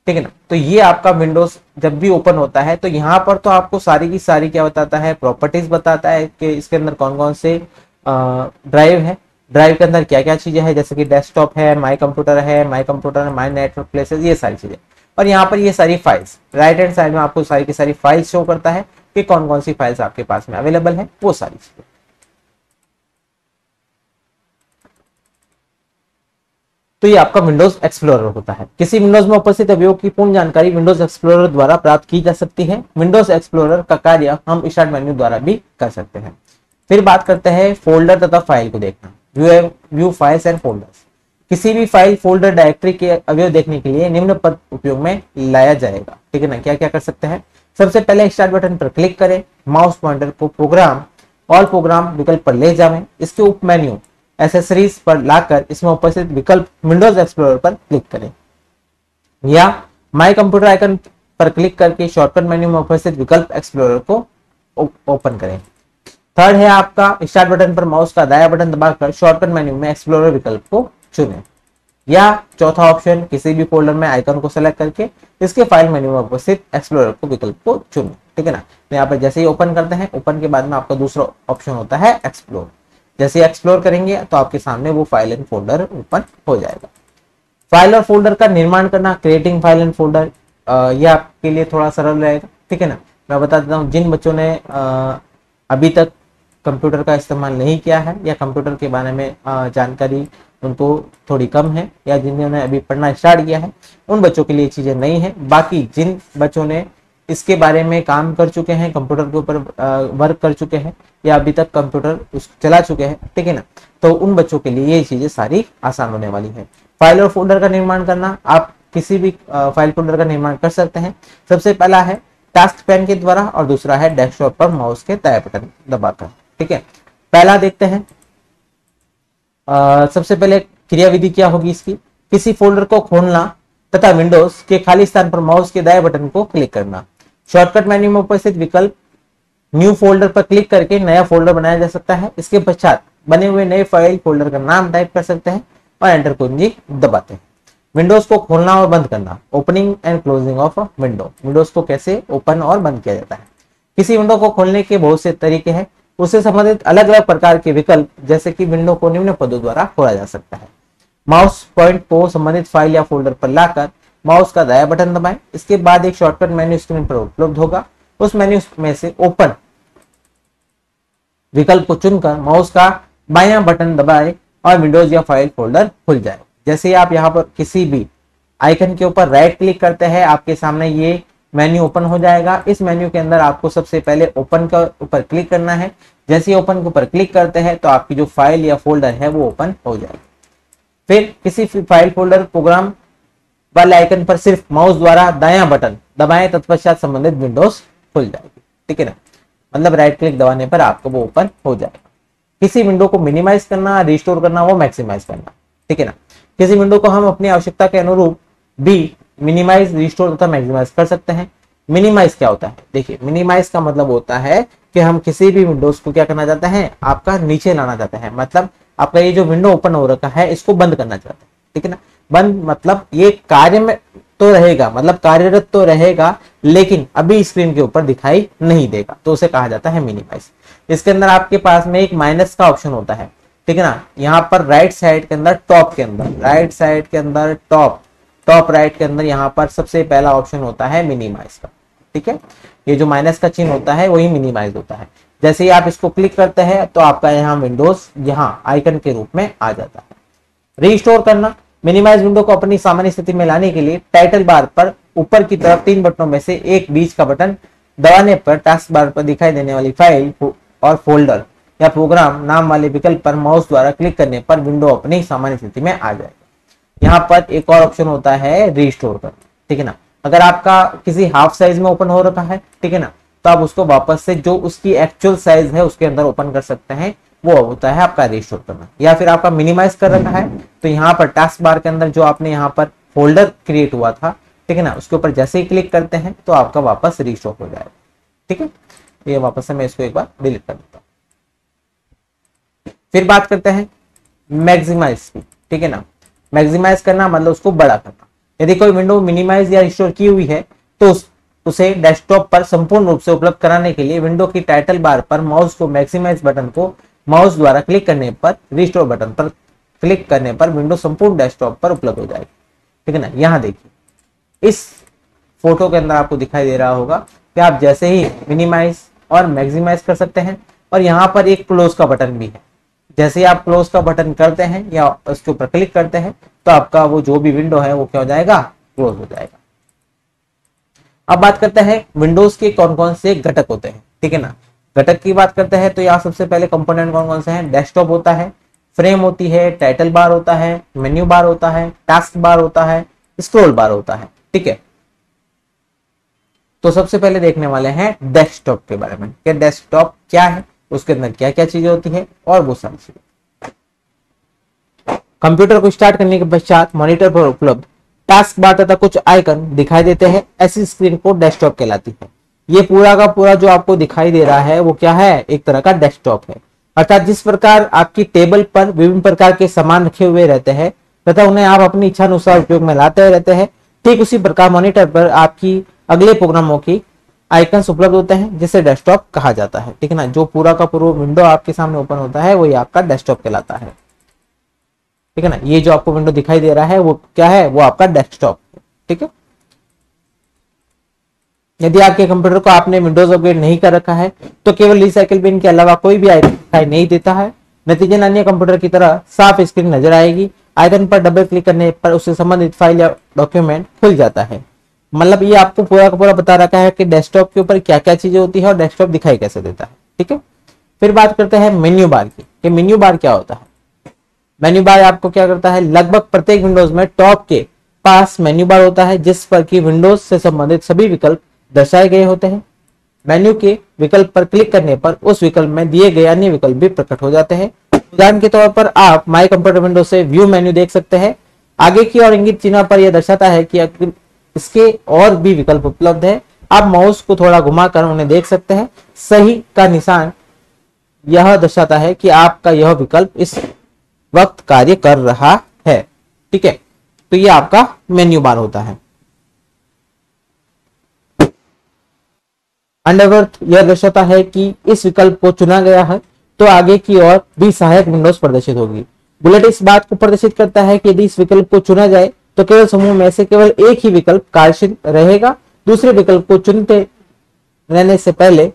ठीक है ना। तो ये आपका विंडोज जब भी ओपन होता है तो यहाँ पर तो आपको सारी की सारी क्या बताता है, प्रॉपर्टीज बताता है कि इसके अंदर कौन कौन से ड्राइव है, ड्राइव के अंदर क्या क्या चीजें हैं, जैसे कि डेस्कटॉप है, माई कंप्यूटर है, माई नेटवर्क प्लेसेस, ये सारी चीजें। और यहाँ पर ये सारी फाइल्स राइट हैंड साइड में आपको सारी की सारी फाइल्स शो करता है कि कौन कौन सी फाइल्स आपके पास में अवेलेबल है, वो सारी चीजें। तो ये आपका विंडोज एक्सप्लोरर होता है। किसी विंडोज में उपस्थित अवयवों की पूर्ण जानकारी विंडोज एक्सप्लोरर द्वारा प्राप्त की जा सकती है। विंडोज एक्सप्लोरर का कार्य हम स्टार्ट मेन्यू द्वारा भी कर सकते हैं। फिर बात करते हैं फोल्डर तथा फाइल को देखना, व्यू फाइल्स एंड फोल्डर्स। किसी भी फाइल फोल्डर डायरेक्टरी के अवयव देखने के लिए निम्न पद उपयोग में लाया जाएगा, ठीक है ना। क्या क्या कर सकते हैं, सबसे पहले स्टार्ट बटन पर क्लिक करें, माउस पॉइंटर को प्रोग्राम ऑल प्रोग्राम विकल्प पर ले जाएं, इसके उप मेन्यू एसेसरीज पर लाकर इसमें उपस्थित विकल्प विंडोज एक्सप्लोरर पर क्लिक करें, या माई कंप्यूटर आइकन पर क्लिक करके शॉर्टकट मेन्यू में उपस्थित विकल्प एक्सप्लोरर को ओपन करें। थर्ड है आपका स्टार्ट बटन पर माउस का दायां बटन दबाकर शॉर्टकट मेन्यू में एक्सप्लोरर विकल्प को चुनें, या चौथा ऑप्शन किसी भी फोल्डर में आइकन को सेलेक्ट करके इसके फाइल मेन्यू में उपस्थित एक्सप्लोरर को विकल्प को चुनें, ठीक है ना। तो यहाँ पर जैसे ही ओपन करते हैं, ओपन के बाद में आपका दूसरा ऑप्शन होता है एक्सप्लोर। जैसे एक्सप्लोर करेंगे तो आपके सामने वो फाइल एंड फोल्डर ओपन हो जाएगा। फाइल और फोल्डर का निर्माण करना, क्रिएटिंग फाइल एंड फोल्डर, ये आपके लिए थोड़ा सरल रहेगा, ठीक है ना। मैं बता देता हूँ, जिन बच्चों ने अभी तक कंप्यूटर का इस्तेमाल नहीं किया है या कंप्यूटर के बारे में जानकारी उनको थोड़ी कम है, या जिन्होंने अभी पढ़ना स्टार्ट किया है, उन बच्चों के लिए चीजें नई हैं। बाकी जिन बच्चों ने इसके बारे में काम कर चुके हैं, कंप्यूटर के ऊपर वर्क कर चुके हैं, या अभी तक कंप्यूटर चला चुके हैं, ठीक है ना, तो उन बच्चों के लिए ये चीजें सारी आसान होने वाली है। फाइल और फोल्डर का निर्माण करना, आप किसी भी फाइल फोल्डर का निर्माण कर सकते हैं। सबसे पहला है टास्क पैन के द्वारा और दूसरा है डेस्कटॉप पर माउस के दायां बटन दबाकर, ठीक है। पहला देखते हैं, सबसे पहले क्रियाविधि क्या होगी इसकी, किसी फोल्डर को खोलना तथा विंडोज के खाली स्थान पर माउस के दाएं बटन को क्लिक करना। शॉर्टकट मेन्यू में उपस्थित विकल्प न्यू फोल्डर पर क्लिक करके नया फोल्डर बनाया जा सकता है। इसके पश्चात बने हुए नए फाइल फोल्डर का नाम टाइप कर सकते हैं और एंटर कुंजी दबाते हैं। विंडोज को खोलना और बंद करना, opening and closing of a window. Windows को कैसे ओपन और बंद किया जाता है। किसी विंडो को खोलने के बहुत से तरीके हैं, उससे संबंधित अलग अलग प्रकार के विकल्प, जैसे कि विंडो को निम्न पदों द्वारा खोला जा सकता है। माउस पॉइंट को संबंधित फाइल या फोल्डर पर लाकर माउस का दायां बटन दबाएं। इसके बाद एक शॉर्टकट मेन्यू स्क्रीन पर उपलब्ध होगा, उस मेन्यू में से ओपन विकल्प को चुनकर माउस का बायां बटन दबाएं और विंडोज या फाइल फोल्डर खुल जाए। जैसे ही आप यहाँ पर किसी भी आइकन के ऊपर राइट क्लिक करते हैं, आपके सामने ये मेन्यू ओपन हो जाएगा। इस मेन्यू के अंदर आपको सबसे पहले ओपन का ऊपर क्लिक करना है। जैसे ही ओपन के ऊपर क्लिक करते हैं तो आपकी जो फाइल या फोल्डर है वो ओपन हो जाएगी। फिर किसी फाइल फोल्डर प्रोग्राम वाले आइकन पर सिर्फ माउस द्वारा दायां बटन दबाएं, तत्पश्चात संबंधित विंडोज खुल जाएगी, ठीक है ना। मतलब राइट क्लिक दबाने पर आपको वो ओपन हो जाएगा। किसी विंडो को मिनिमाइज करना, रिस्टोर करना, वो मैक्सिमाइज करना, ठीक है ना। किसी विंडो को हम अपनी आवश्यकता के अनुरूप भी मिनिमाइज, रिस्टोर तथा मैक्सिमाइज कर सकते हैं। मिनिमाइज क्या होता है, देखिए मिनिमाइज का मतलब होता है कि हम किसी भी विंडोज को क्या करना चाहते हैं, आपका नीचे लाना चाहते हैं। मतलब आपका ये जो विंडो ओपन हो रखा है इसको बंद करना चाहते हैं, ठीक है ना। बंद मतलब ये कार्य में तो रहेगा, मतलब कार्यरत तो रहेगा, लेकिन अभी स्क्रीन के ऊपर दिखाई नहीं देगा, तो उसे कहा जाता है मिनिमाइज। इसके अंदर आपके पास में एक माइनस का ऑप्शन होता है, ठीक है ना। यहाँ पर राइट साइड के अंदर टॉप के अंदर, राइट साइड के अंदर टॉप राइट के अंदर यहाँ पर सबसे पहला ऑप्शन होता है मिनिमाइज का, ठीक है। ये जो माइनस का चिन्ह होता है वही मिनिमाइज होता है। जैसे ही आप इसको क्लिक करते हैं तो आपका यहाँ विंडोज यहाँ आइकन के रूप में आ जाता है। रिस्टोर करना, मिनिमाइज विंडो को अपनी सामान्य स्थिति में लाने के लिए टाइटल बार पर ऊपर की तरफ 3 बटनों में से एक बीच का बटन दबाने पर टास्क बार पर दिखाई देने वाली फाइल और फोल्डर या प्रोग्राम नाम वाले विकल्प पर माउस द्वारा क्लिक करने पर विंडो अपनी सामान्य स्थिति में आ जाएगा। यहाँ पर एक और ऑप्शन होता है रिस्टोर करना, ठीक है ना। अगर आपका किसी हाफ साइज में ओपन हो रखा है, ठीक है ना, तो आप उसको वापस से जो उसकी एक्चुअल साइज है उसके अंदर ओपन कर सकते हैं, वो होता है आपका रिस्टोर करना। या फिर आपका मिनिमाइज कर रखा है तो यहाँ पर टास्क बार के अंदर जो आपने यहाँ पर फोल्डर क्रिएट हुआ था, ठीक है ना, उसके ऊपर जैसे ही क्लिक करते हैं तो आपका वापस रिस्टोर हो जाएगा। ठीक है, ये वापस से मैं इसको एक बार डिलीट कर देता हूँ। फिर बात करते हैं मैक्सिमाइज की। ठीक है ना, मैक्सिमाइज करना मतलब उसको बड़ा करना। यदि कोई विंडो मिनिमाइज या रिस्टोर की हुई है तो उसे डेस्कटॉप पर संपूर्ण रूप से उपलब्ध कराने के लिए विंडो की टाइटल बार पर माउस को मैक्सिमाइज बटन को माउस द्वारा क्लिक करने पर, रिस्टोर बटन पर क्लिक करने पर विंडो संपूर्ण डेस्कटॉप पर उपलब्ध हो जाएगी। ठीक है ना, यहाँ देखिए इस फोटो के अंदर आपको दिखाई दे रहा होगा कि आप जैसे ही मिनिमाइज और मैक्सिमाइज कर सकते हैं, और यहाँ पर एक क्लोज का बटन भी है। जैसे ही आप क्लोज का बटन करते हैं या उसके ऊपर क्लिक करते हैं तो आपका वो जो भी विंडो है वो क्या हो जाएगा, क्लोज हो जाएगा। अब बात करते हैं विंडोज के कौन कौन से घटक होते हैं। ठीक है ना, घटक की बात करते हैं तो यहाँ सबसे पहले कंपोनेंट कौन कौन से हैं। डेस्कटॉप होता है, फ्रेम होती है, टाइटल बार होता है, मेन्यू बार होता है, टास्क बार होता है, स्क्रॉल बार होता है। ठीक है, तो सबसे पहले देखने वाले हैं डेस्कटॉप के बारे में कि डेस्कटॉप क्या है, उसके अंदर क्या क्या चीजें होती है और वो सारी चीजें। कंप्यूटर को स्टार्ट करने के पश्चात मॉनिटर पर उपलब्ध टास्क बार तथा कुछ आइकन दिखाई देते हैं। ऐसी स्क्रीन को डेस्कटॉप कहलाती है। ये पूरा का पूरा जो आपको दिखाई दे रहा है वो क्या है, एक तरह का डेस्कटॉप है। अर्थात जिस प्रकार आपकी टेबल पर विभिन्न प्रकार के सामान रखे हुए रहते हैं तथा उन्हें आप अपनी इच्छा अनुसार उपयोग में लाते रहते हैं, ठीक उसी प्रकार मॉनिटर पर आपकी अगले प्रोग्रामों की आइकन्स उपलब्ध होते हैं जिसे डेस्कटॉप कहा जाता है। ठीक है ना, जो पूरा का पूरा विंडो आपके सामने ओपन होता है वही आपका डेस्कटॉप कहलाता है। ठीक है ना, ये जो आपको विंडो दिखाई दे रहा है वो क्या है, वो आपका डेस्कटॉप है। ठीक है, यदि आपके कंप्यूटर को आपने विंडोज अपग्रेड नहीं कर रखा है तो केवल रिसाइकिल बिन के अलावा कोई भी आइकन दिखाई नहीं देता है। नतीजन अन्य कंप्यूटर की तरह साफ स्क्रीन नजर आएगी। आइकन पर डबल क्लिक करने पर उससे संबंधित फाइल या डॉक्यूमेंट खुल जाता है। मतलब ये आपको पूरा का पूरा बता रखा है कि डेस्कटॉप के ऊपर क्या क्या चीजें होती है और डेस्कटॉप दिखाई कैसे देता है। ठीक है, फिर बात करते हैं मेन्यू बार की कि मेन्यू बार क्या होता है। मेन्यू बार आपको क्या करता है, लगभग प्रत्येक विंडोज में टॉप के पास मेन्यू बार होता है जिस पर कि विंडोज से संबंधित सभी विकल्प दर्शाए गए होते हैं। मेन्यू के विकल्प पर क्लिक करने पर उस विकल्प में दिए गए अन्य विकल्प भी प्रकट हो जाते हैं। उदाहरण के तौर पर आप माई कंप्यूटर विंडो से व्यू मेन्यू देख सकते हैं। आगे की और इंगित चिन्ह पर यह दर्शाता है कि इसके और भी विकल्प उपलब्ध है। आप माउस को थोड़ा घुमाकर उन्हें देख सकते हैं। सही का निशान यह दर्शाता है कि आपका यह विकल्प इस वक्त कार्य कर रहा है। ठीक है, तो ये आपका मेन्यू बार होता है। अंडरवर्थ यह दर्शाता है कि इस विकल्प को चुना गया है तो आगे की ओर भी सहायक विंडोज प्रदर्शित होगी। बुलेट इस बात को प्रदर्शित करता है कि यदि इस विकल्प को चुना जाए तो केवल समूह में से केवल एक ही विकल्प कार्यशील रहेगा। दूसरे विकल्प को चुनते रहने से पहले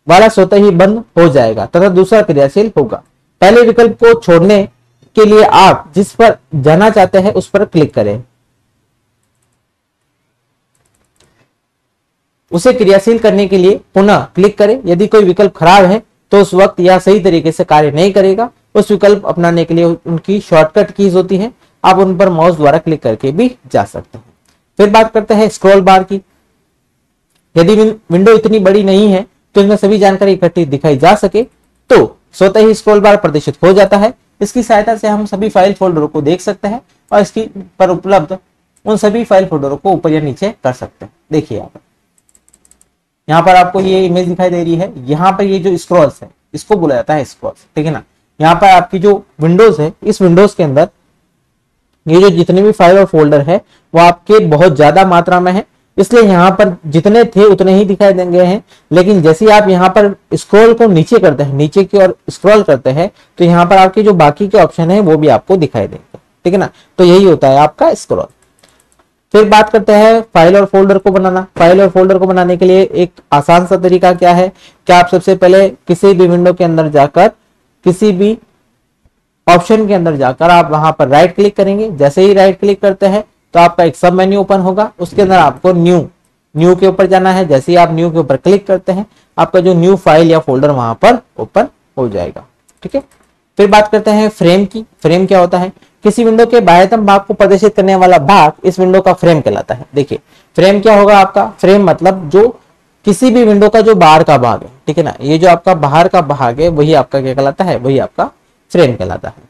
वाला स्वतः ही बंद हो जाएगा तथा दूसरा क्रियाशील होगा। पहले विकल्प को छोड़ने के लिए आप जिस पर जाना चाहते हैं उस पर क्लिक करें। उसे क्रियाशील करने के लिए पुनः क्लिक करें। यदि कोई विकल्प खराब है तो उस वक्त यह सही तरीके से कार्य नहीं करेगा। उस विकल्प अपनाने के लिए उनकी शॉर्टकट कीज होती हैं, आप उन पर माउस द्वारा क्लिक करके भी जा सकते हैं। फिर बात करते हैं स्क्रॉल बार की। यदि विंडो इतनी बड़ी नहीं है तो इसमें सभी जानकारी इकट्ठी दिखाई जा सके तो स्वतः ही स्क्रॉल बार प्रदर्शित हो जाता है। इसकी सहायता से हम सभी फाइल फोल्डरों को देख सकते हैं और इसकी पर उपलब्ध उन सभी फाइल फोल्डरों को ऊपर या नीचे कर सकते हैं। देखिए यहाँ पर आपको ये इमेज दिखाई दे रही है। यहाँ पर ये जो स्क्रॉल्स है इसको बोला जाता है स्क्रॉल्स। ठीक है ना, यहाँ पर आपकी जो विंडोज है इस विंडोज के अंदर ये जो जितने भी फाइल और फोल्डर है वो आपके बहुत ज्यादा मात्रा में है, इसलिए यहाँ पर जितने थे उतने ही दिखाई देंगे हैं। लेकिन जैसे ही आप यहाँ पर स्क्रॉल को नीचे करते हैं, नीचे की ओर स्क्रॉल करते हैं तो यहाँ पर आपके जो बाकी के ऑप्शन है वो भी आपको दिखाई देंगे। ठीक है ना, तो यही होता है आपका स्क्रॉल। फिर बात करते हैं फाइल और फोल्डर को बनाना। फाइल और फोल्डर को बनाने के लिए एक आसान सा तरीका क्या है कि आप सबसे पहले किसी भी विंडो के अंदर जाकर किसी भी ऑप्शन के अंदर जाकर आप वहां पर राइट क्लिक करेंगे। जैसे ही राइट क्लिक करते हैं तो आपका एक सब मेन्यू ओपन होगा। उसके अंदर आपको न्यू के ऊपर जाना है। जैसे ही आप न्यू के ऊपर क्लिक करते हैं आपका जो न्यू फाइल या फोल्डर वहां पर ओपन हो जाएगा। ठीक है, फिर बात करते हैं फ्रेम की। फ्रेम क्या होता है, किसी विंडो के बाह्यतम भाग को प्रदर्शित करने वाला भाग इस विंडो का फ्रेम कहलाता है। देखिए फ्रेम क्या होगा आपका, फ्रेम मतलब जो किसी भी विंडो का जो बाहर का भाग है, ठीक है ना, ये जो आपका बाहर का भाग है वही आपका क्या कहलाता है, वही आपका फ्रेम कहलाता है।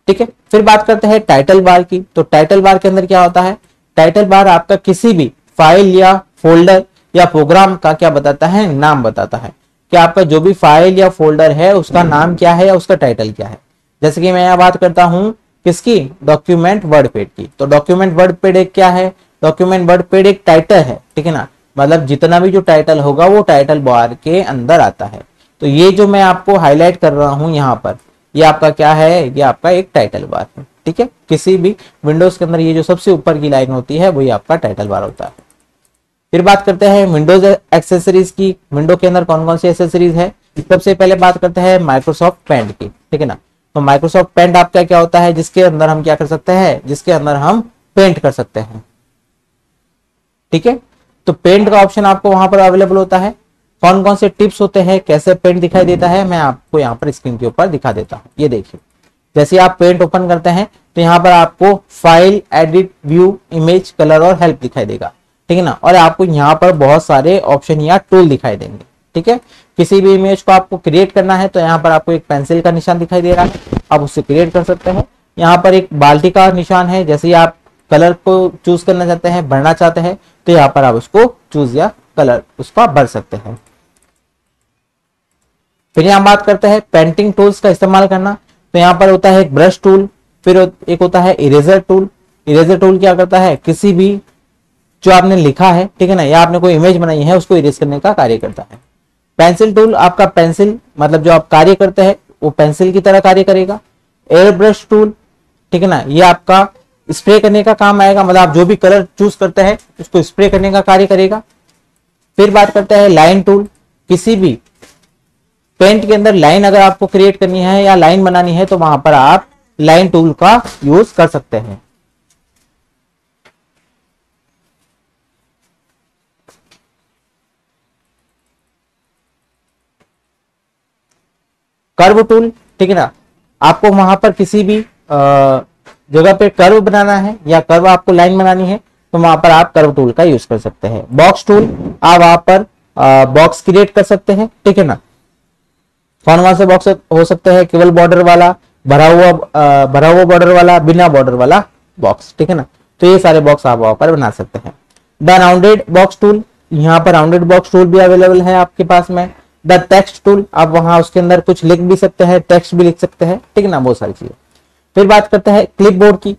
ठीक है, फिर बात करते हैं टाइटल बार की। तो टाइटल बार के अंदर क्या होता है, टाइटल बार आपका किसी भी फाइल या फोल्डर या प्रोग्राम का क्या बताता है, नाम बताता है कि आपका जो भी फाइल या फोल्डर है उसका नाम क्या है या उसका टाइटल क्या है। जैसे कि मैं यहाँ बात करता हूँ किसकी, डॉक्यूमेंट वर्ड पेड की। तो डॉक्यूमेंट वर्ड पेड एक क्या है, डॉक्यूमेंट वर्ड पेड एक टाइटल है, ठीक है ना, मतलब जितना भी जो टाइटल होगा वो टाइटल बार के अंदर आता है। तो ये जो मैं आपको हाईलाइट कर रहा हूं यहाँ पर, ये आपका क्या है, ये आपका एक टाइटल बार है। ठीक है, किसी भी विंडोज के अंदर ये जो सबसे ऊपर की लाइन होती है वही आपका टाइटल बार होता है। फिर बात करते हैं विंडोज एक्सेसरीज की। विंडो के अंदर कौन कौन सी एक्सेसरीज है, सबसे पहले बात करते हैं माइक्रोसॉफ्ट पेंट की, ठीक है ना। तो माइक्रोसॉफ्ट पेंट आपका क्या होता है, जिसके अंदर हम क्या कर सकते हैं, जिसके अंदर हम पेंट कर सकते हैं। ठीक है, तो पेंट का ऑप्शन आपको वहां पर अवेलेबल होता है। कौन कौन से टिप्स होते हैं, कैसे पेंट दिखाई देता है, मैं आपको यहाँ पर स्क्रीन के ऊपर दिखा देता हूँ। ये देखिए, जैसे आप पेंट ओपन करते हैं तो यहाँ पर आपको file, edit, view, image, colour और हेल्प दिखाई देगा, ठीक है ना। और आपको यहाँ पर बहुत सारे ऑप्शन या टूल दिखाई देंगे। ठीक है, किसी भी इमेज को आपको क्रिएट करना है तो यहाँ पर आपको एक पेंसिल का निशान दिखाई दे रहा है, आप उससे क्रिएट कर सकते हैं। यहाँ पर एक बाल्टी का निशान है, जैसे आप कलर को चूज करना चाहते हैं, भरना चाहते हैं, तो यहाँ पर आप उसको चूज या कलर उसका भर सकते हैं। फिर यहाँ बात करते हैं पेंटिंग टूल्स का इस्तेमाल करना। तो यहाँ पर होता है एक ब्रश टूल, फिर एक होता है इरेजर टूल। इरेजर टूल क्या करता है, किसी भी जो आपने लिखा है, ठीक है ना, या आपने कोई इमेज बनाई है उसको इरेज करने का कार्य करता है। पेंसिल टूल आपका पेंसिल, मतलब जो आप कार्य करते हैं वो पेंसिल की तरह कार्य करेगा। एयर ब्रश टूल, ठीक है ना, ये आपका स्प्रे करने का काम आएगा, मतलब आप जो भी कलर चूज करते हैं उसको स्प्रे करने का कार्य करेगा। फिर बात करते हैं लाइन टूल। किसी भी पेंट के अंदर लाइन अगर आपको क्रिएट करनी है या लाइन बनानी है तो वहां पर आप लाइन टूल का यूज कर सकते हैं। कर्व टूल, ठीक है ना, आपको वहां पर किसी भी जगह पे कर्व बनाना है या कर्व आपको लाइन बनानी है तो वहां पर आप कर्व टूल का यूज कर सकते हैं। बॉक्स टूल, आप वहां पर बॉक्स क्रिएट कर सकते हैं, ठीक है ना। कौन से बॉक्स हो सकते हैं, केवल बॉर्डर वाला, भरा हुआ बॉर्डर वाला, बिना बॉर्डर वाला बॉक्स, ठीक है ना। तो ये सारे बॉक्स आप वहां पर बना सकते हैं। द राउंडेड बॉक्स टूल, यहाँ पर राउंडेड बॉक्स टूल भी अवेलेबल है आपके पास में। द टेक्स्ट टूल, आप वहां उसके अंदर कुछ लिख भी सकते हैं, टेक्स्ट भी लिख सकते हैं, ठीक है ना, बहुत सारी चीजें। फिर बात करते हैं क्लिपबोर्ड की।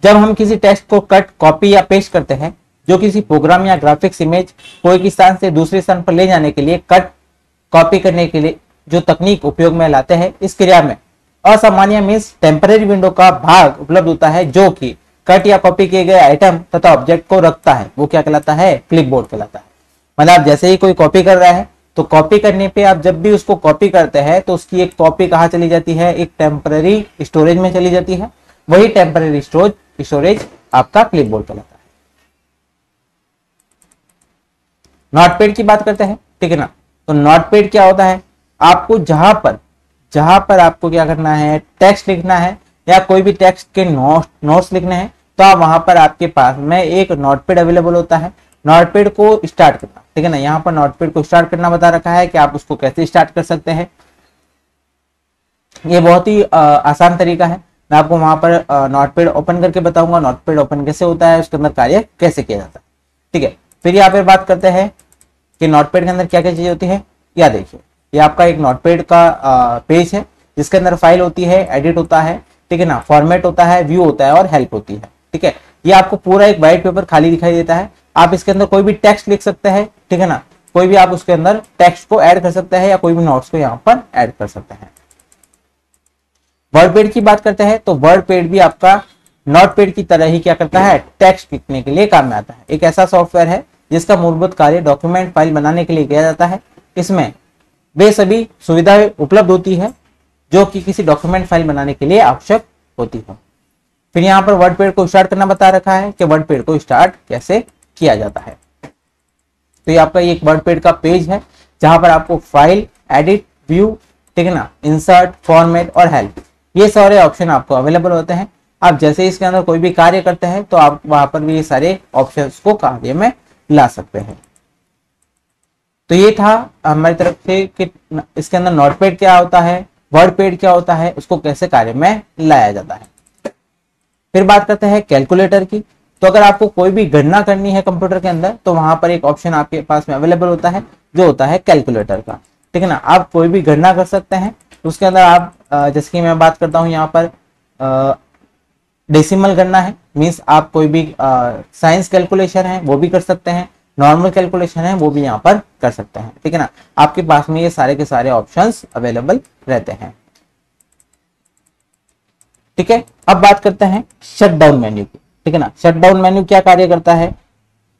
जब हम किसी टेक्स्ट को कट, कॉपी या पेस्ट करते हैं, जो किसी प्रोग्राम या ग्राफिक्स इमेज को एक स्थान से दूसरे स्थान पर ले जाने के लिए कट, कॉपी करने के लिए जो तकनीक उपयोग में लाते हैं, इस क्रिया में असामान्य मीन्स टेम्परेरी विंडो का भाग उपलब्ध होता है जो कि कट या कॉपी किए गए आइटम तथा ऑब्जेक्ट को रखता है, वो क्या कहलाता है, क्लिपबोर्ड कहलाता है। मतलब जैसे ही कोई कॉपी कर रहा है तो कॉपी करने पे आप जब भी उसको कॉपी करते हैं तो उसकी एक कॉपी कहाँ चली जाती है, एक टेम्परेरी स्टोरेज में चली जाती है। वही टेम्परेरी स्टोरेज आपका क्लिपबोर्ड कहलाता है। नोटपैड की बात करते हैं, ठीक है ना। तो नोटपैड क्या होता है, आपको जहां पर आपको क्या करना है, टेक्स्ट लिखना है या कोई भी टेक्स्ट के नोट्स लिखने हैं तो आप वहां पर आपके पास में एक नोटपैड अवेलेबल होता है। नोटपैड को स्टार्ट करना, ठीक है ना, यहाँ पर नोटपैड को स्टार्ट करना बता रखा है कि आप उसको कैसे स्टार्ट कर सकते हैं। ये बहुत ही आसान तरीका है। मैं आपको वहां पर नोटपैड ओपन करके बताऊंगा नोटपैड ओपन कैसे होता है, उसके अंदर कार्य कैसे किया जाता है, ठीक है। फिर यहाँ पर बात करते हैं कि नोटपैड के अंदर क्या क्या चीजें होती है। या देखिए, ये आपका एक नोटपैड का पेज है जिसके अंदर फाइल होती है, एडिट होता है, ठीक है ना, फॉर्मेट होता है, व्यू होता है और हेल्प होती है, ठीक है। ये आपको पूरा एक व्हाइट पेपर खाली दिखाई देता है। आप इसके अंदर कोई भी टेक्स्ट लिख सकते हैं, ठीक है ना, कोई भी आप उसके अंदर टेक्स्ट को ऐड कर सकते हैं या कोई भी नोट्स को यहाँ पर ऐड कर सकते हैं। वर्डपैड की बात करते हैं तो वर्डपैड भी आपका नोटपैड की तरह ही क्या करता है, टेक्स्ट लिखने के लिए काम में आता है। एक ऐसा सॉफ्टवेयर है जिसका मूलभूत कार्य डॉक्यूमेंट फाइल बनाने के लिए किया जाता है। इसमें वे सभी सुविधाएं उपलब्ध होती है जो कि किसी डॉक्यूमेंट फाइल बनाने के लिए आवश्यक होती है। फिर यहाँ पर वर्डपैड को स्टार्ट करना बता रखा है कि वर्डपैड को स्टार्ट कैसे किया जाता है। तो ये आपका एक वर्डपैड का पेज है जहां पर आपको फाइल, एडिट, व्यू, ठीक है ना, इंसर्ट, फॉर्मेट और हेल्प, ये सारे ऑप्शन आपको अवेलेबल होते हैं। आप जैसे इसके अंदर कोई भी कार्य करते हैं तो आप वहां पर भी ये सारे ऑप्शंस को कार्य में ला सकते हैं। तो ये था हमारी तरफ से कि इसके अंदर नोटपैड क्या होता है, वर्डपैड क्या होता है, उसको कैसे कार्य में लाया जाता है। फिर बात करते हैं कैलकुलेटर की। तो अगर आपको कोई भी गणना करनी है कंप्यूटर के अंदर तो वहां पर एक ऑप्शन आपके पास में अवेलेबल होता है जो होता है कैलकुलेटर का, ठीक है ना। आप कोई भी गणना कर सकते हैं, उसके अंदर आप जैसे कि मैं बात करता हूं यहाँ पर डेसिमल गणना है, मीन्स आप कोई भी साइंस कैलकुलेशन है वो भी कर सकते हैं, नॉर्मल कैलकुलेशन है वो भी यहाँ पर कर सकते हैं, ठीक है ना। आपके पास में ये सारे के सारे ऑप्शंस अवेलेबल रहते हैं, ठीक है। अब बात करते हैं शटडाउन मेन्यू की, ठीक है ना। शटडाउन मेन्यू क्या कार्य करता है?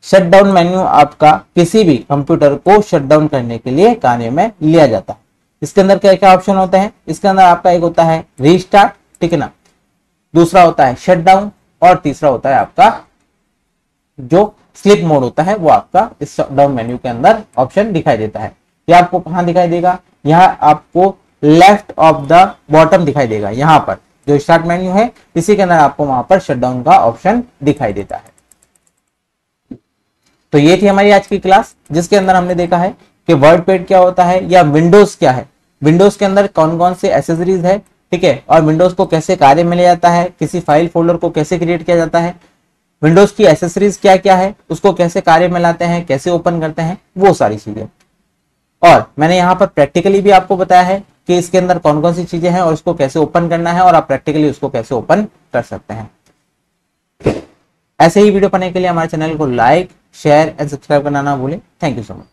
शटडाउन मेन्यू आपका किसी भी कंप्यूटर को शटडाउन करने के लिए कार्य में लिया जाता है। इसके अंदर क्या क्या ऑप्शन होते हैं? इसके अंदर आपका एक होता है रीस्टार्ट, ठीक है ना, दूसरा होता है शटडाउन और तीसरा होता है आपका जो स्लीप मोड होता है, वो आपका इस शटडाउन मेन्यू के अंदर ऑप्शन दिखाई देता है। ये आपको कहां दिखाई देगा? यहाँ आपको लेफ्ट ऑफ द बॉटम दिखाई देगा, यहाँ पर जो स्टार्ट मेन्यू है इसी के अंदर आपको वहां पर शटडाउन का ऑप्शन दिखाई देता है। तो ये थी हमारी आज की क्लास जिसके अंदर हमने देखा है कि वर्डपैड क्या होता है या विंडोज क्या है, विंडोज के अंदर कौन कौन से एसेसरीज है, ठीक है, और विंडोज को कैसे कार्य में लिया जाता है, किसी फाइल फोल्डर को कैसे क्रिएट किया जाता है, विंडोज की एसेसरीज क्या क्या है, उसको कैसे कार्य में लाते हैं, कैसे ओपन करते हैं, वो सारी चीजें। और मैंने यहाँ पर प्रैक्टिकली भी आपको बताया है कि इसके अंदर कौन कौन सी चीजें हैं और उसको कैसे ओपन करना है और आप प्रैक्टिकली उसको कैसे ओपन कर सकते हैं। ऐसे ही वीडियो पाने के लिए हमारे चैनल को लाइक, शेयर एंड सब्सक्राइब करना ना भूलें। Thank you so much.